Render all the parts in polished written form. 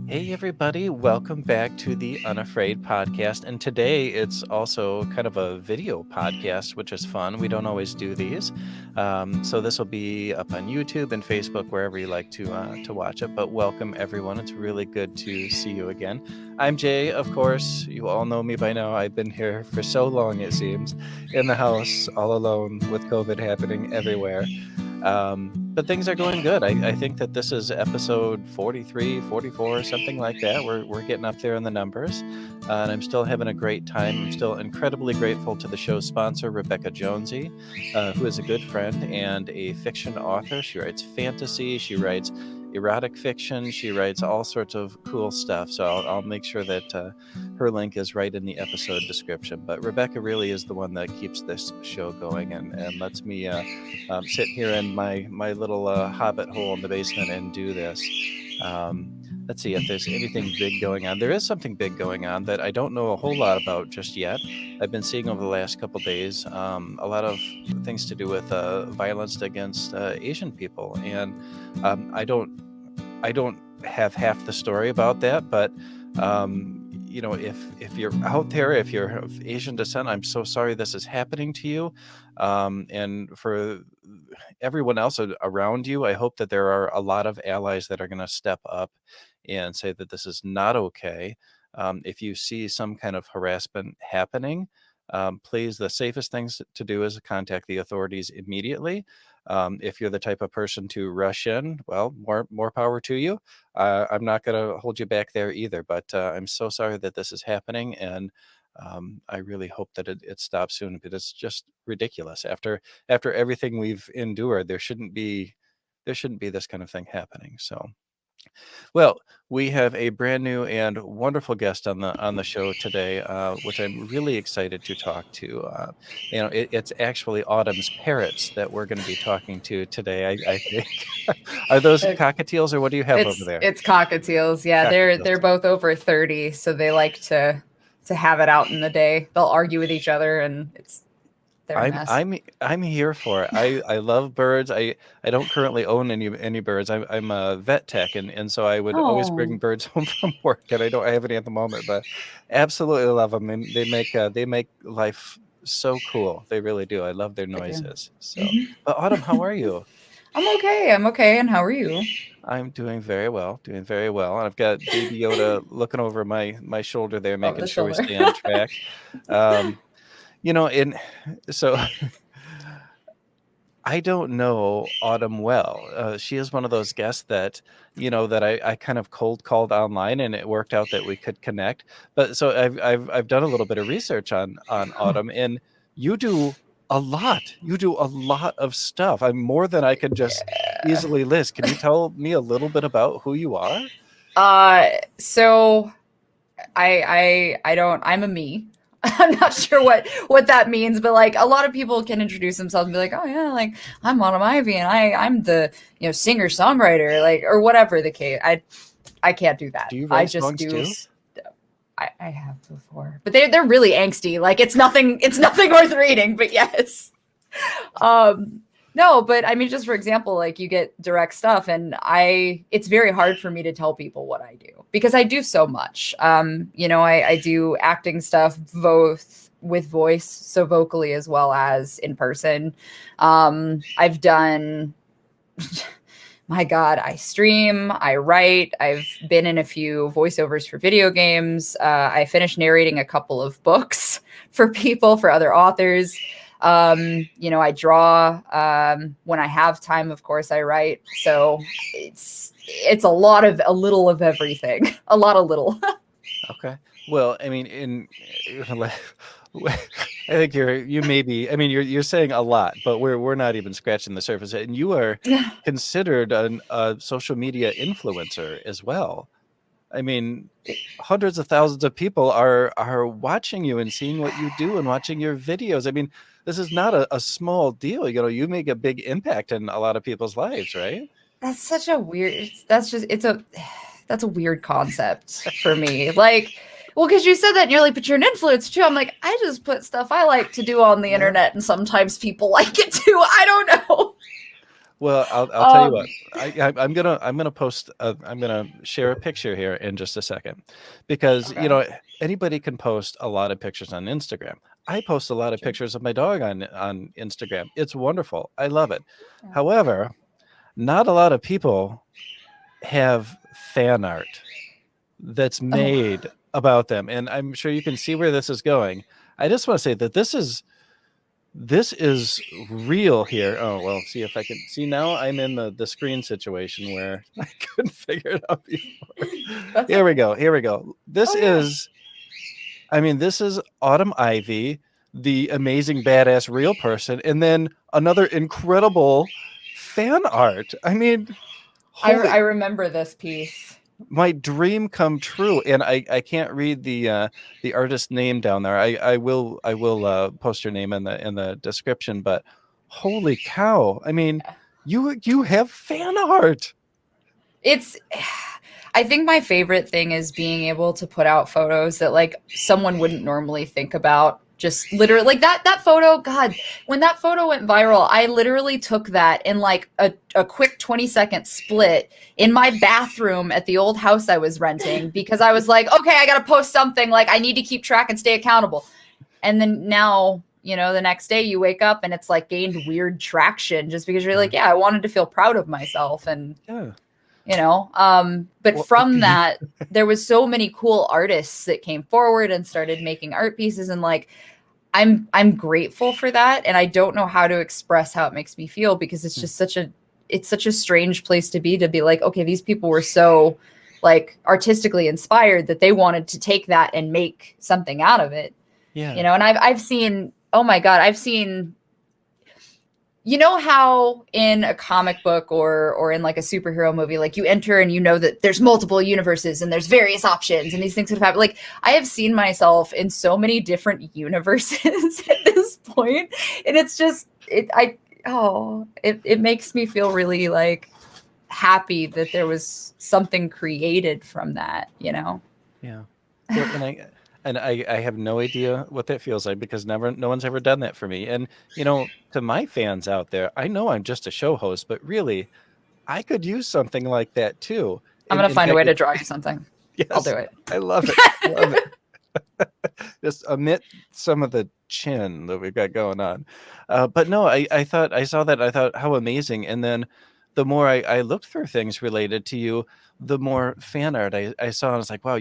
Hey, everybody, welcome back to the Unafraid podcast. And today it's also kind of a video podcast, which is fun. We don't always do these. So this will be up on YouTube and Facebook, wherever you like to watch it. But welcome, everyone. It's really good to see you again. I'm Jay, of course. You all know me by now. I've been here for so long, it seems, in the house, all alone with COVID happening everywhere. But things are going good. I think that this is episode 43, 44, something like that. We're getting up there in the numbers, and I'm still having a great time. I'm still incredibly grateful to the show's sponsor, Rebecca Jonesy, who is a good friend and a fiction author. She writes fantasy, she writes erotic fiction, she writes all sorts of cool stuff. So I'll make sure that her link is right in the episode description. But Rebecca really is the one that keeps this show going and lets me sit here in my little hobbit hole in the basement and do this. Let's see if there's anything big going on. There is something big going on that I don't know a whole lot about just yet. I've been seeing over the last couple days a lot of things to do with violence against Asian people, and I don't have half the story about that, but if you're out there, if you're of Asian descent, I'm so sorry this is happening to you. And for everyone else around you, I hope that there are a lot of allies that are going to step up and say that this is not okay. If you see some kind of harassment happening, please, the safest things to do is contact the authorities immediately. If you're the type of person to rush in, well, more power to you. I'm not going to hold you back there either, but I'm so sorry that this is happening, and I really hope that it stops soon, because it's just ridiculous. After everything we've endured, there shouldn't be this kind of thing happening. So, well, we have a brand new and wonderful guest on the show today, which I'm really excited to talk to. It's actually Autumn's parrots that we're going to be talking to today. I think are those Uh, cockatiels, or what do you have over It's there? it's cockatiels. Yeah, they're Cockatiels. both over 30, so they like to have it out in the day. They'll argue with each other and they're a I'm mess. I'm I'm here for it. I love birds. I don't currently own any birds. I'm a vet tech, and so I would always bring Oh, birds home from work, and I don't have any at the moment, but absolutely love them, and they make life so cool. They really do. I love their they do. noises. So, but Autumn, how are you? I'm okay. I'm okay. And how are you? I'm doing very well, doing very well. And I've got Baby Yoda looking over my shoulder there, Oh, making the sure we shoulder. stay on track. Um, and so I don't know Autumn well. She is one of those guests that, that I kind of cold called online, and it worked out that we could connect. But so I've done a little bit of research on Autumn, and you do a lot. You do a lot of stuff. I'm more than I can just Yeah. easily list. Can you tell me a little bit about who you are? So I don't. I'm a me. I'm not sure what that means, but like a lot of people can introduce themselves and be like, "Oh yeah, like I'm Autumn Ivy, and I'm the singer songwriter, like or whatever the case." I can't do that. Do you I write just songs do. too? I have before, but they're really angsty. Like it's nothing. It's nothing worth reading. But yes. Um, no, but I mean, just for example, like you get direct stuff, and it's very hard for me to tell people what I do because I do so much. I do acting stuff both with voice, so vocally as well as in person. I've done, my God, I stream, I write, I've been in a few voiceovers for video games. I finished narrating a couple of books for people, for other authors. I draw when I have time. Of course, I write. So it's a little of everything, a lot of little. Okay. Well, I mean, I think you may be. I mean, you're saying a lot, but we're not even scratching the surface. And you are considered a social media influencer as well. I mean, hundreds of thousands of people are watching you and seeing what you do and watching your videos. I mean, this is not a small deal. You make a big impact in a lot of people's lives, right? That's such a weird. That's a weird concept for me. Like, well, because you said that and you're like, but you're an influencer too. I'm like, I just put stuff I like to do on the Yeah. internet, and sometimes people like it too. I don't know. Well, I'll tell you Um, what. I'm gonna post. I'm gonna share a picture here in just a second, because okay. anybody can post a lot of pictures on Instagram. I post a lot of True. pictures of my dog on Instagram. It's wonderful. I love it. Yeah. However, not a lot of people have fan art that's Oh, made about them, and I'm sure you can see where this is going. I just want to say that this is real here. Oh, well, see if I can see now. I'm in the screen situation where I couldn't figure it out before. that's Here we okay. go. Here we go. Oh yeah. This is Autumn Ivy, the amazing badass real person, and then another incredible fan art. I mean, I holy, remember this piece. my dream come true. And I can't read the artist name down there. I will post your name in the description, but holy cow. I mean, you have fan art. It's I think my favorite thing is being able to put out photos that like someone wouldn't normally think about. Just literally like that photo, God, when that photo went viral, I literally took that in like a quick 20-second split in my bathroom at the old house I was renting because I was like, okay, I gotta post something, like I need to keep track and stay accountable. And then now, the next day you wake up and it's like gained weird traction just because you're Yeah. like, yeah, I wanted to feel proud of myself. And Yeah. but Well, from that there was so many cool artists that came forward and started making art pieces, and like I'm grateful for that, and I don't know how to express how it makes me feel because it's just such a strange place to be like, okay, these people were so like artistically inspired that they wanted to take that and make something out of it. yeah. And I've seen, oh my God, I've seen, how in a comic book or in like a superhero movie, like you enter and you know that there's multiple universes and there's various options and these things have happened. Like I have seen myself in so many different universes at this point, and it's just it makes me feel really like happy that there was something created from that. Yeah. Well, and I have no idea what that feels like, because no one's ever done that for me. And to my fans out there, I know I'm just a show host, but really, I could use something like that too. I'm In gonna in find a fact, way to draw you something. I'll do yes, it. I love it. Love it. Just omit some of the chin that we've got going on. But no, I thought I saw that. I thought how amazing. And then the more I looked through things related to you, the more fan art I saw. And I was like, wow,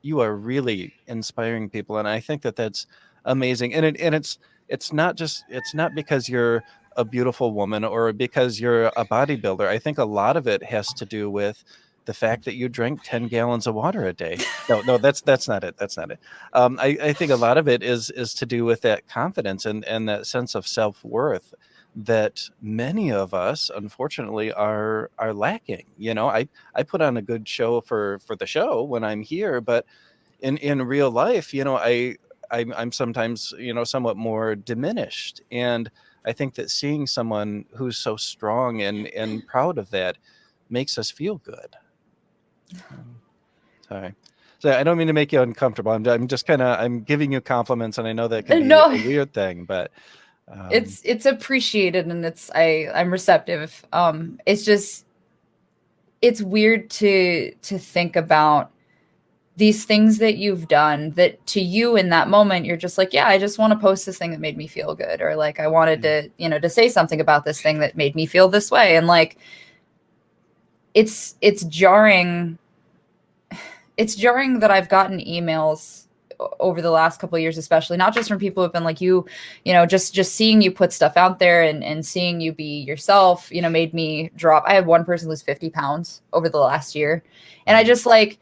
you are really inspiring people. And I think that that's amazing. It's not because you're a beautiful woman or because you're a bodybuilder. I think a lot of it has to do with the fact that you drink 10 gallons of water a day. No, that's not it. That's not it. I think a lot of it is to do with that confidence and that sense of self-worth that many of us unfortunately are lacking. I put on a good show for the show when I'm here, but in real life, I'm sometimes, somewhat more diminished. And I think that seeing someone who's so strong and proud of that makes us feel good. Sorry. So I don't mean to make you uncomfortable. I'm just I'm giving you compliments, and I know that can be No, a weird thing, but um, it's appreciated, and I'm receptive. It's just it's weird to think about these things that you've done that to you in that moment you're just like, yeah, I just want to post this thing that made me feel good, or like I wanted yeah, to say something about this thing that made me feel this way. And like it's jarring. It's jarring that I've gotten emails over the last couple of years, especially not just from people who've been like, just seeing you put stuff out there and seeing you be yourself, made me drop. I had one person lose 50 pounds over the last year. And I wow, just like,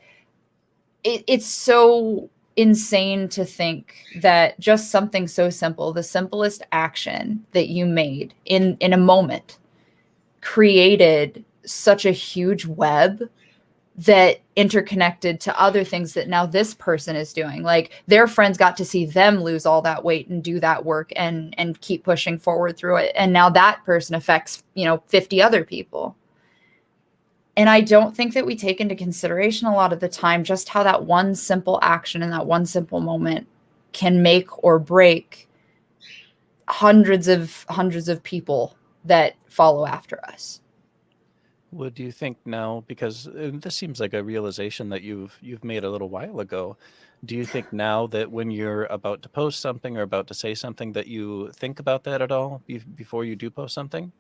it's so insane to think that just something so simple, the simplest action that you made in a moment created such a huge web that interconnected to other things that now this person is doing. Like their friends got to see them lose all that weight and do that work and keep pushing forward through it. And now that person affects, 50 other people. And I don't think that we take into consideration a lot of the time just how that one simple action and that one simple moment can make or break hundreds of people that follow after us. What do you think now? Because this seems like a realization that you've made a little while ago. Do you think now that when you're about to post something or about to say something that you think about that at all before you do post something?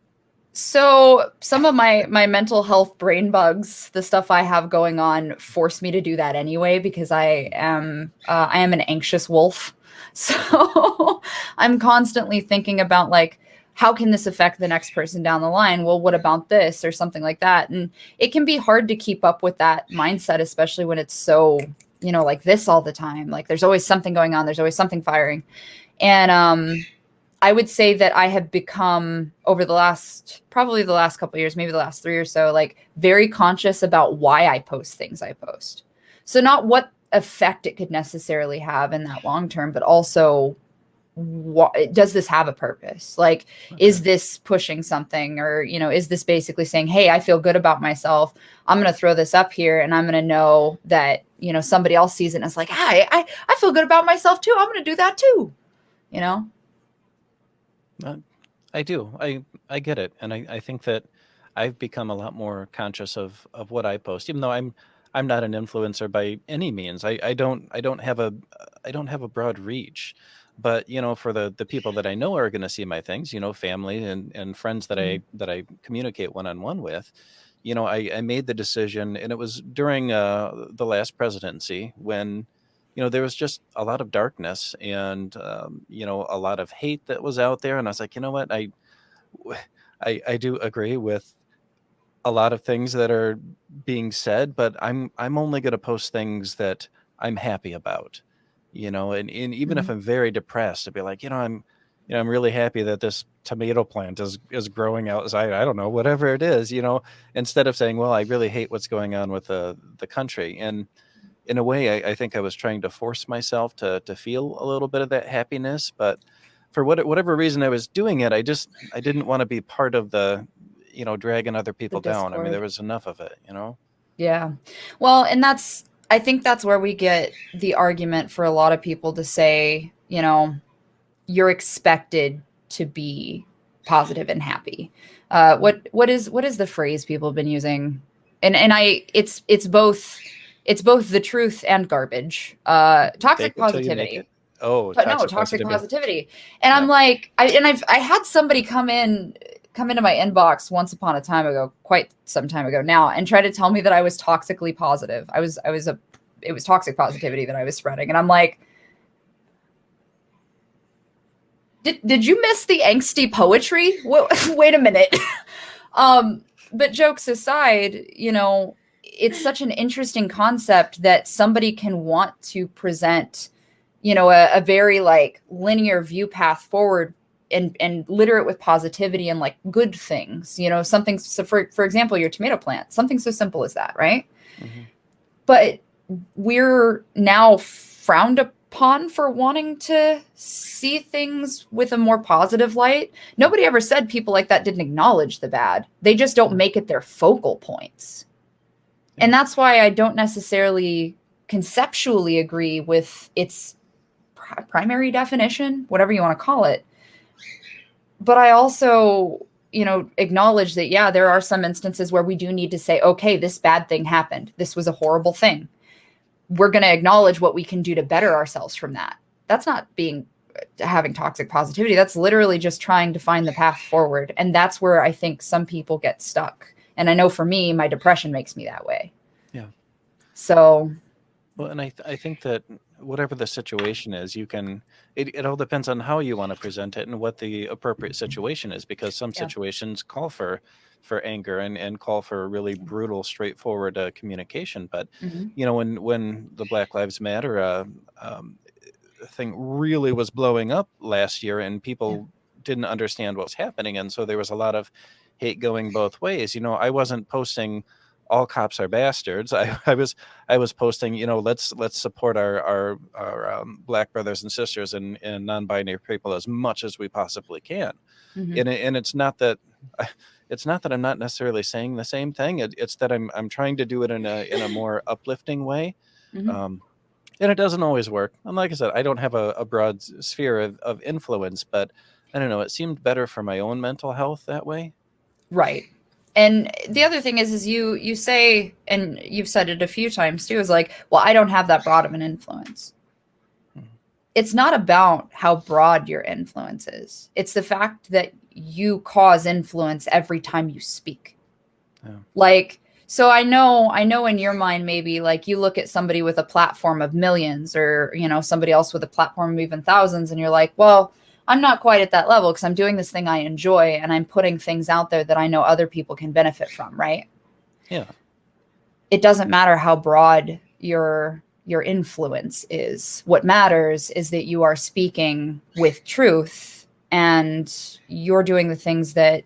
So some of my mental health brain bugs, the stuff I have going on, force me to do that anyway because I am an anxious wolf. So I'm constantly thinking about like how can this affect the next person down the line? Well, what about this or something like that? And it can be hard to keep up with that mindset, especially when it's so, like this all the time. Like there's always something going on, there's always something firing. And I would say that I have become over probably the last couple of years, maybe the last 3 or so, like very conscious about why I post things I post. So not what effect it could necessarily have in that long term, but also what does this have a purpose? Like, Okay. is this pushing something, or is this basically saying, hey, I feel good about myself. I'm going to throw this up here, and I'm going to know that somebody else sees it and it's like, hi, I feel good about myself too. I'm going to do that too. You know. Uh, I do. I get it, and I think that I've become a lot more conscious of what I post, even though I'm not an influencer by any means. I don't have a broad reach, but for the people that I know are going to see my things, family and friends Mhm. that I communicate one on one with. I made the decision, and it was during the last presidency when there was just a lot of darkness and a lot of hate that was out there, and I was like, you know what, I do agree with a lot of things that are being said, but I'm only going to post things that I'm happy about, and even if Mhm. I'm very depressed, I'd be like, I'm really happy that this tomato plant is growing outside. I don't know, whatever it is, instead of saying, well, I really hate what's going on with the country. And in a way, I think I was trying to force myself to feel a little bit of that happiness, but for whatever reason I was doing it, I didn't want to be part of the, dragging other The people down. I mean, there discord. was enough of it. Yeah. Well, and I think that's where we get the argument for a lot of people to say, you're expected to be positive and happy. What is the phrase people have been using? And it's both the truth and garbage. Toxic Fake it till you make positivity. it. Oh, But no, toxic toxic positivity. positivity. And I'm Yeah. like, I had somebody come into my inbox once upon a time ago, quite some time ago now, and try to tell me that I was toxically positive. It was toxic positivity that I was spreading. And I'm like, did you miss the angsty poetry? Wait a minute. um, but jokes aside, it's such an interesting concept that somebody can want to present, a very like linear view path forward and litter it with positivity and like good things, something. So for example, your tomato plant, something so simple as that, right? Hmm. But we're now frowned upon for wanting to see things with a more positive light. Nobody ever said people like that didn't acknowledge the bad. They just don't Yeah. make it their focal points. Yeah. And that's why I don't necessarily conceptually agree with its primary definition, whatever you want to call it. But I also, acknowledge that, yeah, there are some instances where we do need to say, okay, this bad thing happened. This was a horrible thing. We're going to acknowledge what we can do to better ourselves from that. That's not being having toxic positivity. That's literally just trying to find the path forward. And that's where I think some people get stuck. And I know for me, my depression makes me that way. Yeah. So, Well, and I think that whatever the situation is, it all depends on how you want to present it and what the appropriate situation is, because some yeah. situations call for anger and call for a really brutal, straightforward communication. But Mm-hmm. when the Black Lives Matter um, thing really was blowing up last year, and Yeah. people didn't understand what was happening, and so there was a lot of hate going both ways. I wasn't posting all cops are bastards. I was posting, let's support our black brothers and sisters and non-binary people as much as we possibly can. Mm-hmm. And it's not that I'm not necessarily saying the same thing. It's that I'm trying to do it in a more uplifting way. Mm-hmm. Um, and it doesn't always work. And like I said, I don't have a broad sphere of influence, but I don't know, it seemed better for my own mental health that way. Right. And the other thing is you say, and you've said it a few times too, is like, well, I don't have that broad of an influence. Mhm. It's not about how broad your influence is. It's the fact that you cause influence every time you speak. Yeah. Like, so I know in your mind, maybe like you look at somebody with a platform of millions or, somebody else with a platform of even thousands, and you're like, well, I'm not quite at that level because I'm doing this thing I enjoy and I'm putting things out there that I know other people can benefit from, right? Yeah. It doesn't matter how broad your influence is. What matters is that you are speaking with truth and you're doing the things that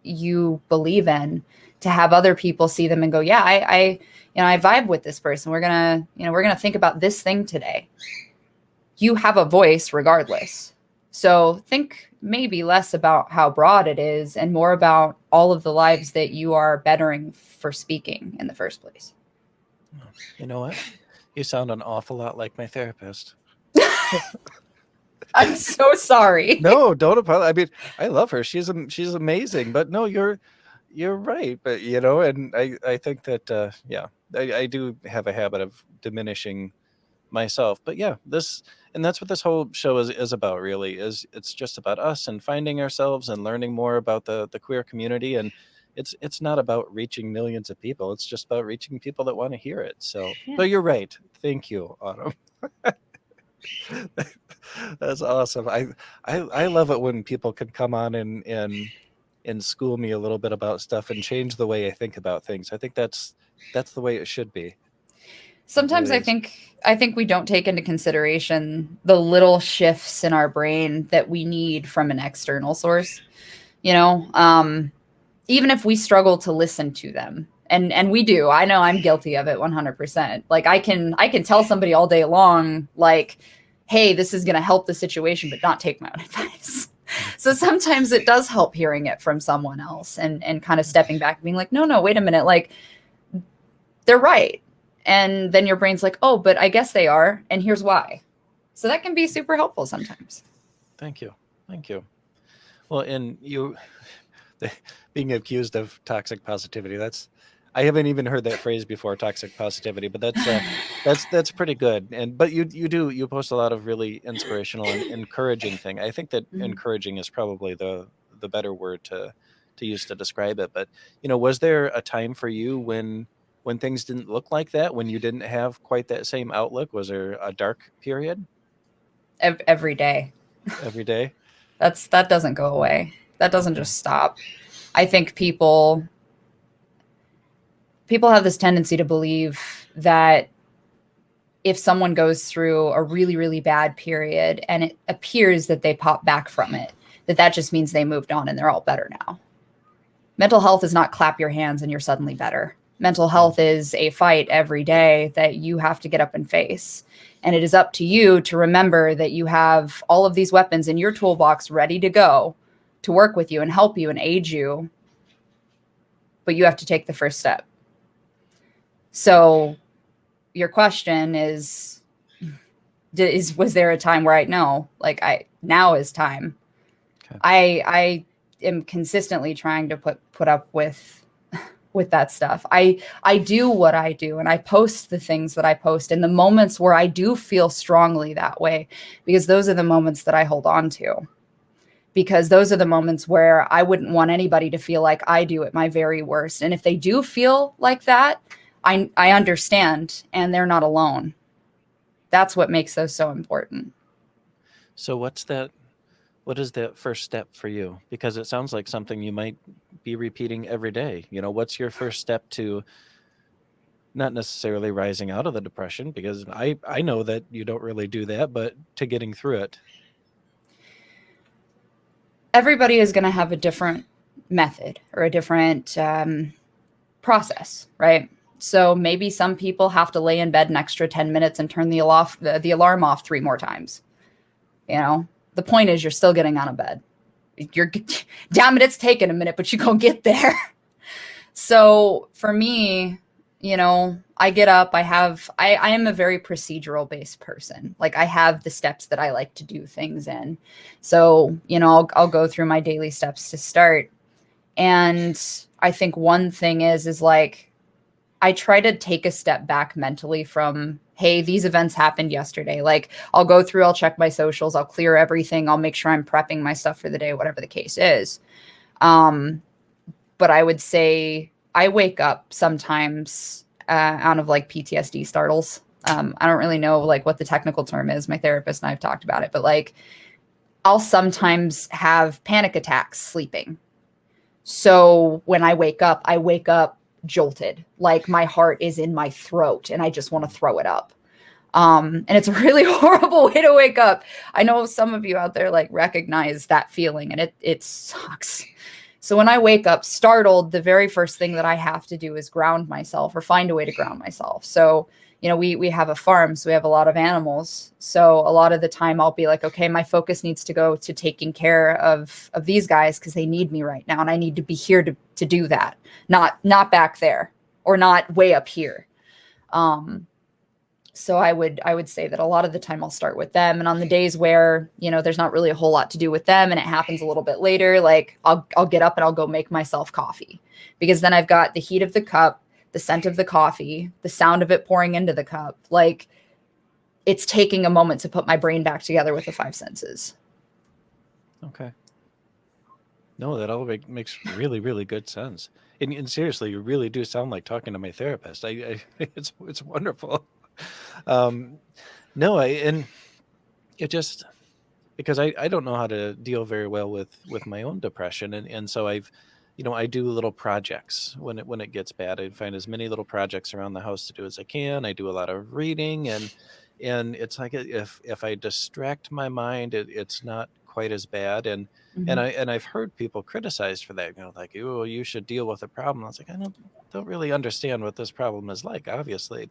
you believe in, to have other people see them and go, yeah, I vibe with this person. We're gonna think about this thing today. You have a voice regardless. So think maybe less about how broad it is and more about all of the lives that you are bettering for speaking in the first place. You know what? You sound an awful lot like my therapist. I'm so sorry. No, don't apologize. I mean, I love her. She's amazing. But no, you're right. But and I think that yeah, I do have a habit of diminishing myself. But yeah, and that's what this whole show is about. Really, is it's just about us and finding ourselves and learning more about the queer community. And it's not about reaching millions of people. It's just about reaching people that want to hear it. So, Yeah. but you're right. Thank you, Autumn. That's awesome. I love it when people can come on and school me a little bit about stuff and change the way I think about things. I think that's the way it should be. It Sometimes really I is. think I think we don't take into consideration the little shifts in our brain that we need from an external source. You know, even if we struggle to listen to them, and we do. I know I'm guilty of it 100%. Like I can tell somebody all day long, like, hey, this is going to help the situation, but not take my own advice. So sometimes it does help hearing it from someone else and kind of stepping back and being like, no, wait a minute, like they're right. And then your brain's like, oh, but I guess they are, and here's why. So that can be super helpful sometimes. Thank you. Thank you. Well, and you being accused of toxic positivity, that's I haven't even heard that phrase before, toxic positivity, but that's pretty good. And but you post a lot of really inspirational and encouraging thing. I think that Mhm. encouraging is probably the better word to use to describe it. But was there a time for you when things didn't look like that, when you didn't have quite that same outlook? Was there a dark period Every day. every day? That doesn't go away. That doesn't Okay. just stop. I think people have this tendency to believe that if someone goes through a really, really bad period and it appears that they pop back from it, that just means they moved on and they're all better now. Mental health is not clap your hands and you're suddenly better. Mental Mm. health is a fight every day that you have to get up and face. And it is up to you to remember that you have all of these weapons in your toolbox ready to go to work with you and help you and aid you, but you have to take the first step. So your question is was there a time where I know, like, I now is time. Okay. I am consistently trying to put up with that stuff. I do what I do and I post the things that I post in the moments where I do feel strongly that way, because those are the moments that I hold on to. Because those are the moments where I wouldn't want anybody to feel like I do at my very worst. And if they do feel like that, I understand and they're not alone. That's what makes those so important. So what is that first step for you? Because it sounds like something you might be repeating every day. What's your first step to not necessarily rising out of the depression? Because I know that you don't really do that, but to getting through it. Everybody is going to have a different method or a different process, right? So maybe some people have to lay in bed an extra 10 minutes and turn the alarm off 3 more times. The point is you're still getting out of bed. You're damn it, it's taken a minute, but you go get there. So for me, I get up, I am a very procedural based person. Like I have the steps that I like to do things in. So, I'll go through my daily steps to start. And I think one thing is like, I try to take a step back mentally from, hey, these events happened yesterday. Like I'll go through, I'll check my socials, I'll clear everything, I'll make sure I'm prepping my stuff for the day, whatever the case is. But I would say I wake up sometimes out of like PTSD startles. I don't really know like what the technical term is. My therapist and I've talked about it, but like I'll sometimes have panic attacks sleeping. So when I wake up jolted, like my heart is in my throat and I just want to throw it up. And it's a really horrible way to wake up. I know some of you out there like recognize that feeling, and it sucks. So when I wake up startled, the very first thing that I have to do is ground myself or find a way to ground myself. So, we have a farm, so we have a lot of animals. So a lot of the time I'll be like, okay, my focus needs to go to taking care of these guys because they need me right now. And I need to be here to do that, not back there or not way up here. So I would say that a lot of the time I'll start with them. And on the days where, there's not really a whole lot to do with them and it happens a little bit later, like I'll get up and I'll go make myself coffee, because then I've got the heat of the cup, the scent of the coffee, the sound of it pouring into the cup. Like it's taking a moment to put my brain back together with the five senses. Okay. No, that all makes really, really good sense. And seriously, you really do sound like talking to my therapist. It's wonderful. No, and it just, because I don't know how to deal very well with my own depression, and so I do little projects when it gets bad. I find as many little projects around the house to do as I can. I do a lot of reading, and it's like if I distract my mind, it's not quite as bad. And I've heard people criticized for that, like, oh, you should deal with a problem. I was like, I don't really understand what this problem is like, obviously,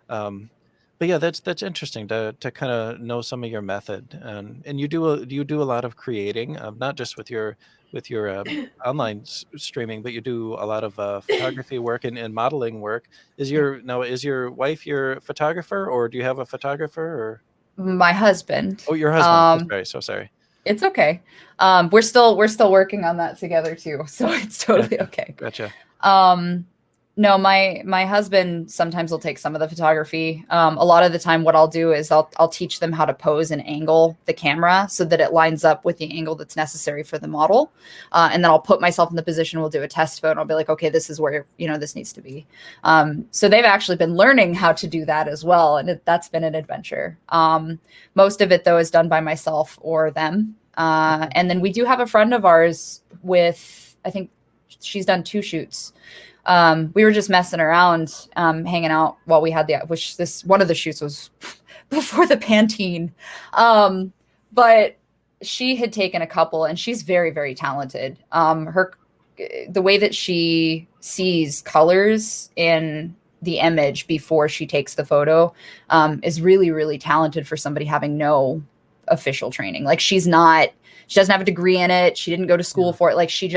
um, but yeah, that's interesting to kind of know some of your method, and you do a lot of creating, not just with your online streaming, but you do a lot of photography work and modeling work. Yeah. Is your wife your photographer, or do you have a photographer? Or My husband. oh, your husband. So sorry. It's okay. We're still working on that together too, so it's totally okay. Gotcha. No, my husband sometimes will take some of the photography. A lot of the time, what I'll do is I'll teach them how to pose and angle the camera so that it lines up with the angle that's necessary for the model, and then I'll put myself in the position. We'll do a test photo. I'll be like, okay, this is where this needs to be. So they've actually been learning how to do that as well, and that's been an adventure. Most of it though is done by myself or them, and then we do have a friend of ours with, I think she's done 2 shoots. We were just messing around, hanging out while we had one of the shoots was before the Pantene. But she had taken a couple, and she's very, very talented. The way that she sees colors in the image before she takes the photo, is really, really talented for somebody having no official training. Like she doesn't have a degree in it. She didn't go to school for it. Like she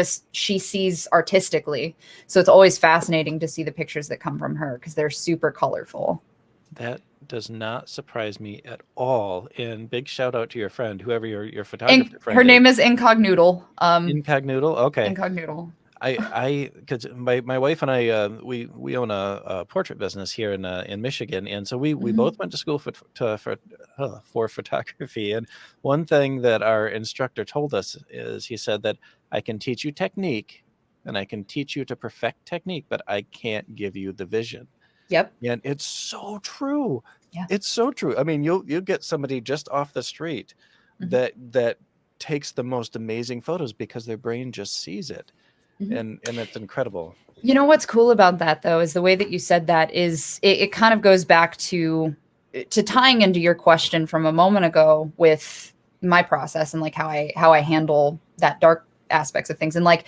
sees artistically. So it's always fascinating to see the pictures that come from her because they're super colorful. That does not surprise me at all. And big shout out to your friend, whoever your photographer friend Her is. name is Incognoodle. Incognoodle? Okay. Incognoodle. Because my wife and I, we own a portrait business here in Michigan, and so we both went to school for photography. And one thing that our instructor told us is, he said that I can teach you technique, and I can teach you to perfect technique, but I can't give you the vision. Yep. And it's so true. Yeah. It's so true. I mean, you'll get somebody just off the street that takes the most amazing photos because their brain just sees it. And it's incredible. You know what's cool about that though is the way that you said that is it kind of goes back to tying into your question from a moment ago with my process and like how I handle that dark aspects of things, and like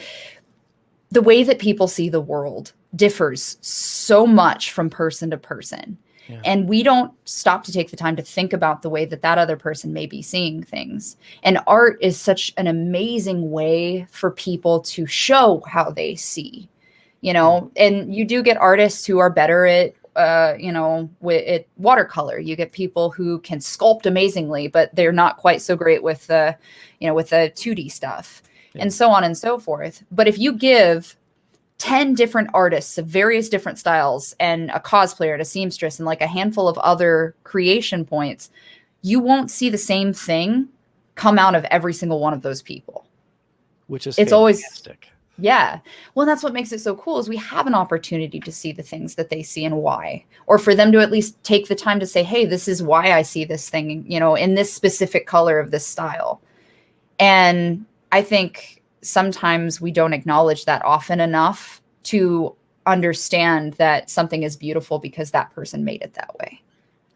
the way that people see the world differs so much from person to person. Yeah. And we don't stop to take the time to think about the way that other person may be seeing things. And art is such an amazing way for people to show how they see, and you do get artists who are better at with it watercolor. You get people who can sculpt amazingly, but they're not quite so great with the, with the 2D stuff, and so on and so forth. But if you give 10 different artists of various different styles and a cosplayer and a seamstress and like a handful of other creation points, you won't see the same thing come out of every single one of those people. Which is it's fantastic. Always, yeah. Well, that's what makes it so cool is we have an opportunity to see the things that they see and why, or for them to at least take the time to say, hey, this is why I see this thing, in this specific color of this style. And I think sometimes we don't acknowledge that often enough to understand that something is beautiful because that person made it that way.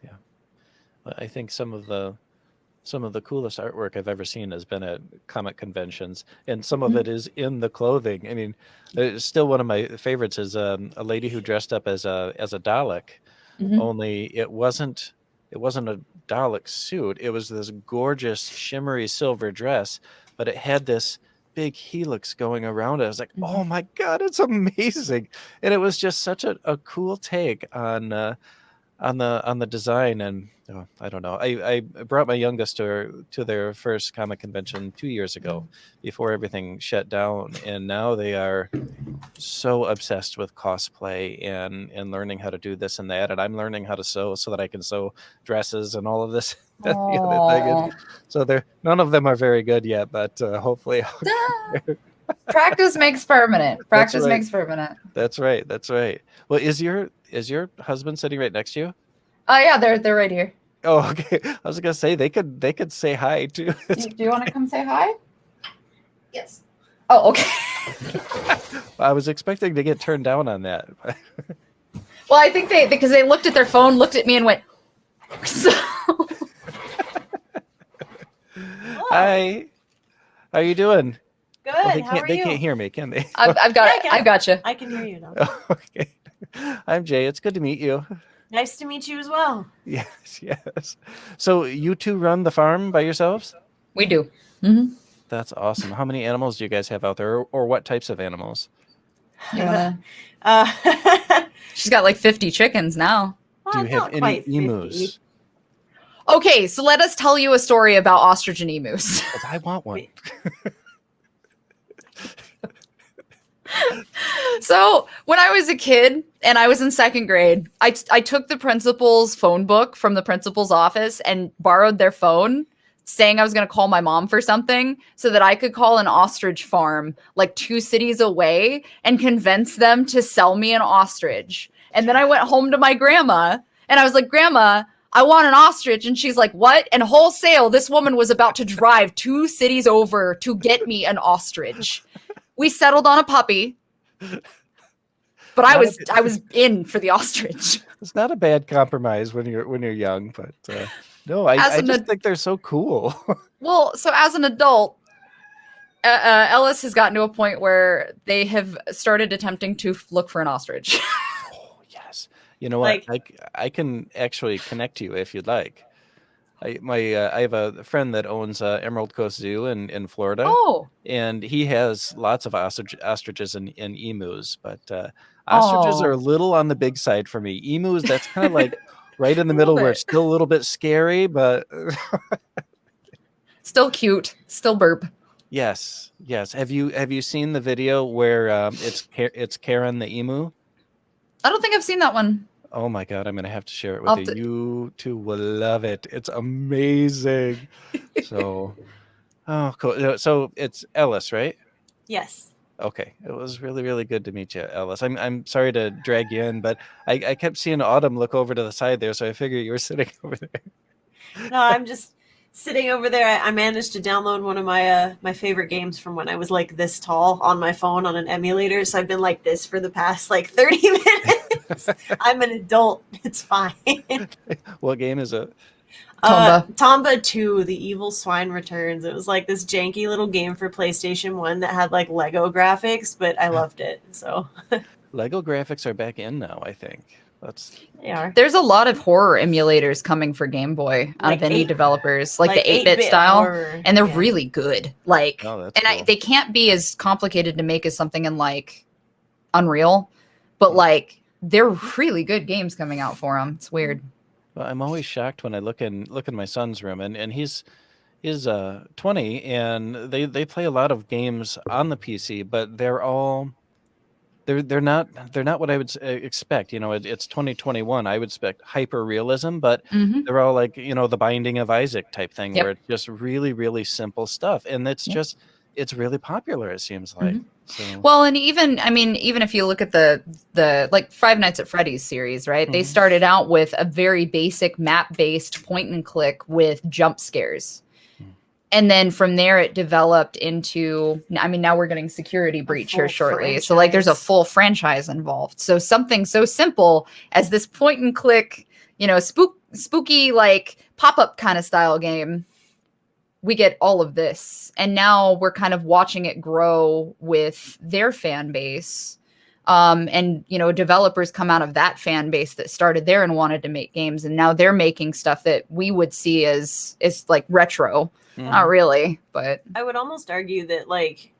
Yeah. I think some of the coolest artwork I've ever seen has been at comic conventions, and some of it is in the clothing. I mean, it's still one of my favorites is a lady who dressed up as a Dalek, only it wasn't a Dalek suit. It was this gorgeous shimmery silver dress, but it had this big helix going around it. I was like, oh my God, it's amazing. And it was just such a cool take on the design. And I don't know. I brought my youngest to their first comic convention 2 years ago before everything shut down. And now they are so obsessed with cosplay and learning how to do this and that. And I'm learning how to sew so that I can sew dresses and all of this. The other thing is, so none of them are very good yet, but hopefully practice makes permanent. Practice makes permanent. That's right. Well, is your husband sitting right next to you? Oh yeah, they're right here. Oh, okay. I was gonna say they could say hi too. Do you want to come say hi? Yes. Oh, okay. I was expecting to get turned down on that. Well, I think because they looked at their phone, looked at me, and went. So. Hi. How are you doing? Good. Well, How are they you? can't hear me, can they? I've got you. I can hear you now. Okay. I'm Jay. It's good to meet you. Nice to meet you as well. Yes. So you two run the farm by yourselves? We do. Mm-hmm. That's awesome. How many animals do you guys have out there, or what types of animals? You wanna... She's got like 50 chickens now. Do you have any emus? Okay, so let us tell you a story about ostrich and emus. I want one. So when I was a kid and I was in second grade, I took the principal's phone book from the principal's office and borrowed their phone, saying I was going to call my mom for something so that I could call an ostrich farm like 2 cities away and convince them to sell me an ostrich. And then I went home to my grandma and I was like, Grandma, I want an ostrich. And she's like, what? And wholesale, this woman was about to drive 2 cities over to get me an ostrich. We settled on a puppy, but I was in for the ostrich. It's not a bad compromise when you're young, but no, I just think they're so cool. Well, so as an adult, Ellis has gotten to a point where they have started attempting to look for an ostrich. Oh, yes. You know what? I can actually connect you if you'd like. I have a friend that owns Emerald Coast Zoo in Florida. Oh. And he has lots of ostriches and emus, but ostriches are a little on the big side for me. Emus, that's kind of like right in the middle where it's still a little bit scary, but still cute, still burp. Yes. Have you seen the video where it's Karen the emu? I don't think I've seen that one. Oh my God, I'm gonna have to share it with you. You two will love it. It's amazing. So, oh, cool. So it's Ellis, right? Yes. Okay. It was really, really good to meet you, Ellis. I'm sorry to drag you in, but I kept seeing Autumn look over to the side there, so I figured you were sitting over there. No, I'm just sitting over there. I managed to download one of my favorite games from when I was like this tall on my phone on an emulator. So I've been like this for the past like 30 minutes. I'm an adult. It's fine. What game is it? Tomba 2, The Evil Swine Returns. It was like this janky little game for PlayStation 1 that had like Lego graphics, but I loved it. So Lego graphics are back in now, I think. They are. There's a lot of horror emulators coming for Game Boy out of indie developers, like the 8-bit style, horror. And they're really good. Like, cool. They can't be as complicated to make as something in like Unreal, but like they're really good games coming out for them. It's weird. Well, I'm always shocked when I look in my son's room, and he's 20, and they play a lot of games on the PC, but they're not what I would expect. It's 2021. I would expect hyper realism, but Mm-hmm. they're all like, the Binding of Isaac type thing, where Yep. it's just really, really simple stuff, and Yep. it's really popular. It seems like. Mm-hmm. So Well, and even if you look at the like Five Nights at Freddy's series, right? They Mhm. started out with a very basic map-based point and click with jump scares. Mm. And then from there it developed into, now we're getting Security Breach here full shortly. So like there's a franchise. full franchise involved. So something so simple as this point and click, spooky like pop-up kind of style game, we get all of this. And now we're kind of watching it grow with their fan base. And developers come out of that fan base that started there and wanted to make games, and now they're making stuff that we would see as like retro. Not really, but I would almost argue that like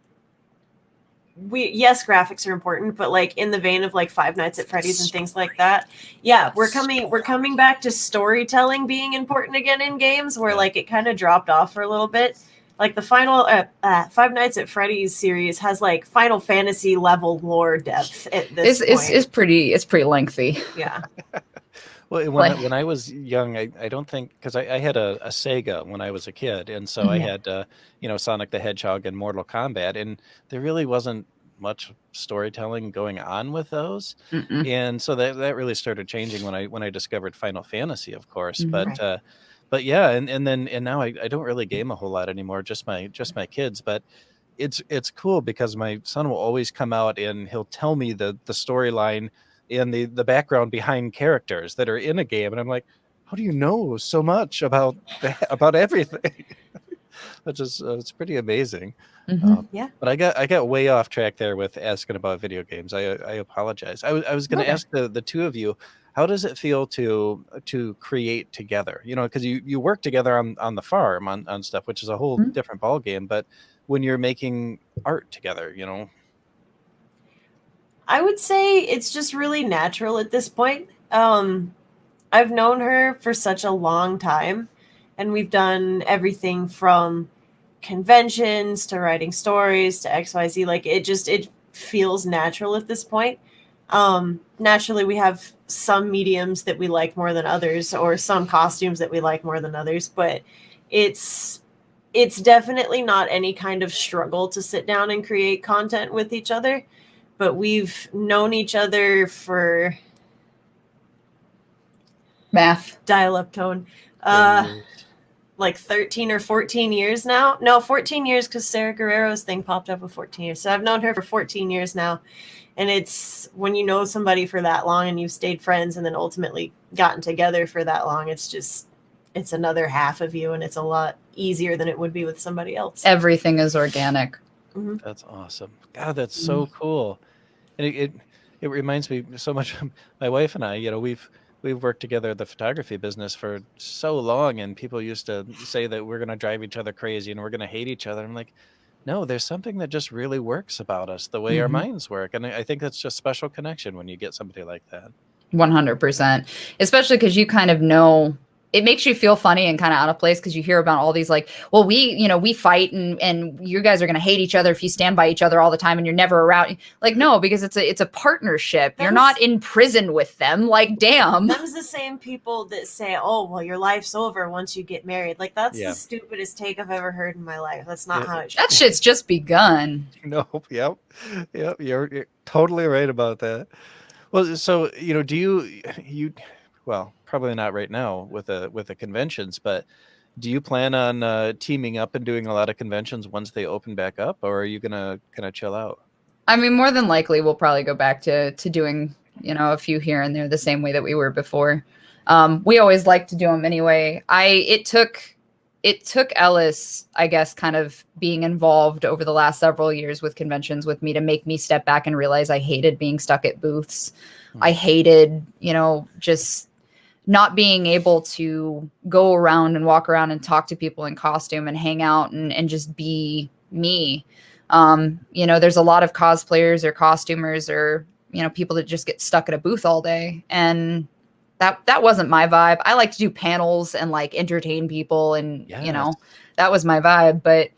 yes, graphics are important, but like in the vein of like Five Nights at Freddy's and things like that, yeah, we're coming back to storytelling being important again in games, where like it kind of dropped off for a little bit. Like the final Five Nights at Freddy's series has like Final Fantasy level lore depth at this point. it's pretty lengthy. Yeah. Well, when I was young, I don't think, because I had a Sega when I was a kid, and so I had Sonic the Hedgehog and Mortal Kombat, and there really wasn't much storytelling going on with those, Mm-mm. and so that really started changing when I discovered Final Fantasy, of course. Mhm. But yeah, and now I don't really game a whole lot anymore, just my kids, but it's cool because my son will always come out and he'll tell me the storyline and the background behind characters that are in a game, and I'm like, how do you know so much about about everything? Which is it's pretty amazing. Mhm. Yeah. But I got way off track there with asking about video games. I apologize. I was going to Okay. ask the two of you, how does it feel to create together? Because you work together on the farm on stuff, which is a whole Mhm. different ball game. But when you're making art together, I would say it's just really natural at this point. I've known her for such a long time, and we've done everything from conventions to writing stories to XYZ. Like it feels natural at this point. Naturally, we have some mediums that we like more than others, or some costumes that we like more than others, but it's definitely not any kind of struggle to sit down and create content with each other. But we've known each other for Math. dial-up tone. 10 years. Like 13 or 14 years now. No, 14 years, because Sarah Guerrero's thing popped up with 14 years. So I've known her for 14 years now. And it's when you know somebody for that long and you've stayed friends and then ultimately gotten together for that long, it's another half of you, and it's a lot easier than it would be with somebody else. Everything is organic. Mm-hmm. That's awesome. God, that's so cool. And it reminds me so much of my wife and I. We've worked together at the photography business for so long, and people used to say that we're going to drive each other crazy and we're going to hate each other. I'm like, no, there's something that just really works about us, the way our Mhm. minds work. And I think that's just special connection when you get somebody like that. 100%. Especially because you kind of know it makes you feel funny and kind of out of place because you hear about all these like, well, we fight and you guys are going to hate each other if you stand by each other all the time and you're never around. Like, no, because it's a partnership. You're not in prison with them. Like, damn. Them's the same people that say, oh, well, your life's over once you get married. Like, that's the stupidest take I've ever heard in my life. That's not how it should That shit's just begun. Nope. Yep. You're totally right about that. Well, so, do you, well, probably not right now with the conventions, but do you plan on teaming up and doing a lot of conventions once they open back up, or are you gonna kind of chill out? I mean, more than likely, we'll probably go back to doing, a few here and there the same way that we were before. We always like to do them anyway. It took Ellis, I guess, kind of being involved over the last several years with conventions with me to make me step back and realize I hated being stuck at booths. I hated, just not being able to go around and walk around and talk to people in costume and hang out and just be me. There's a lot of cosplayers or costumers or people that just get stuck at a booth all day. And that wasn't my vibe. I like to do panels and like entertain people, and Yes. that was my vibe. But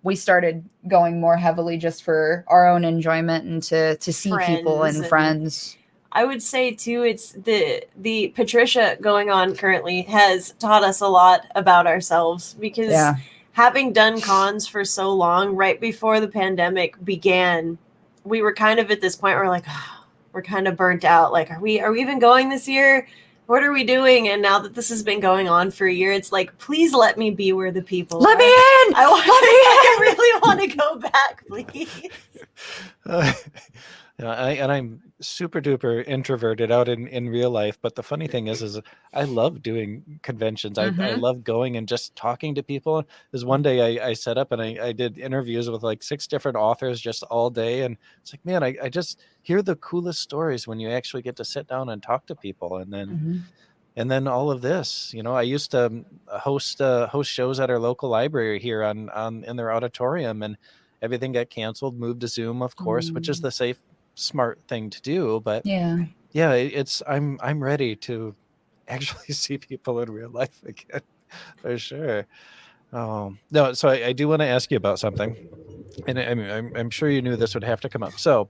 we started going more heavily just for our own enjoyment and to see people and friends. I would say too, it's the Patricia going on currently has taught us a lot about ourselves, because having done cons for so long, right before the pandemic began, we were kind of at this point where we're like, oh, we're kind of burnt out. Like, are we even going this year? What are we doing? And now that this has been going on for a year, it's like, please let me be where the people let are. me in. I really want to go back, please. I'm super duper introverted out in real life, but the funny thing is I love doing conventions. I love going and just talking to people. There's one day I set up and I did interviews with like 6 different authors just all day, and it's like, man, I just hear the coolest stories when you actually get to sit down and talk to people. And then all of this, I used to host shows at our local library here on in their auditorium, and everything got canceled, moved to Zoom, of course, which is the safe, smart thing to do. But it's I'm ready to actually see people in real life again, for sure. No, so I do want to ask you about something, and I mean, I'm sure you knew this would have to come up. So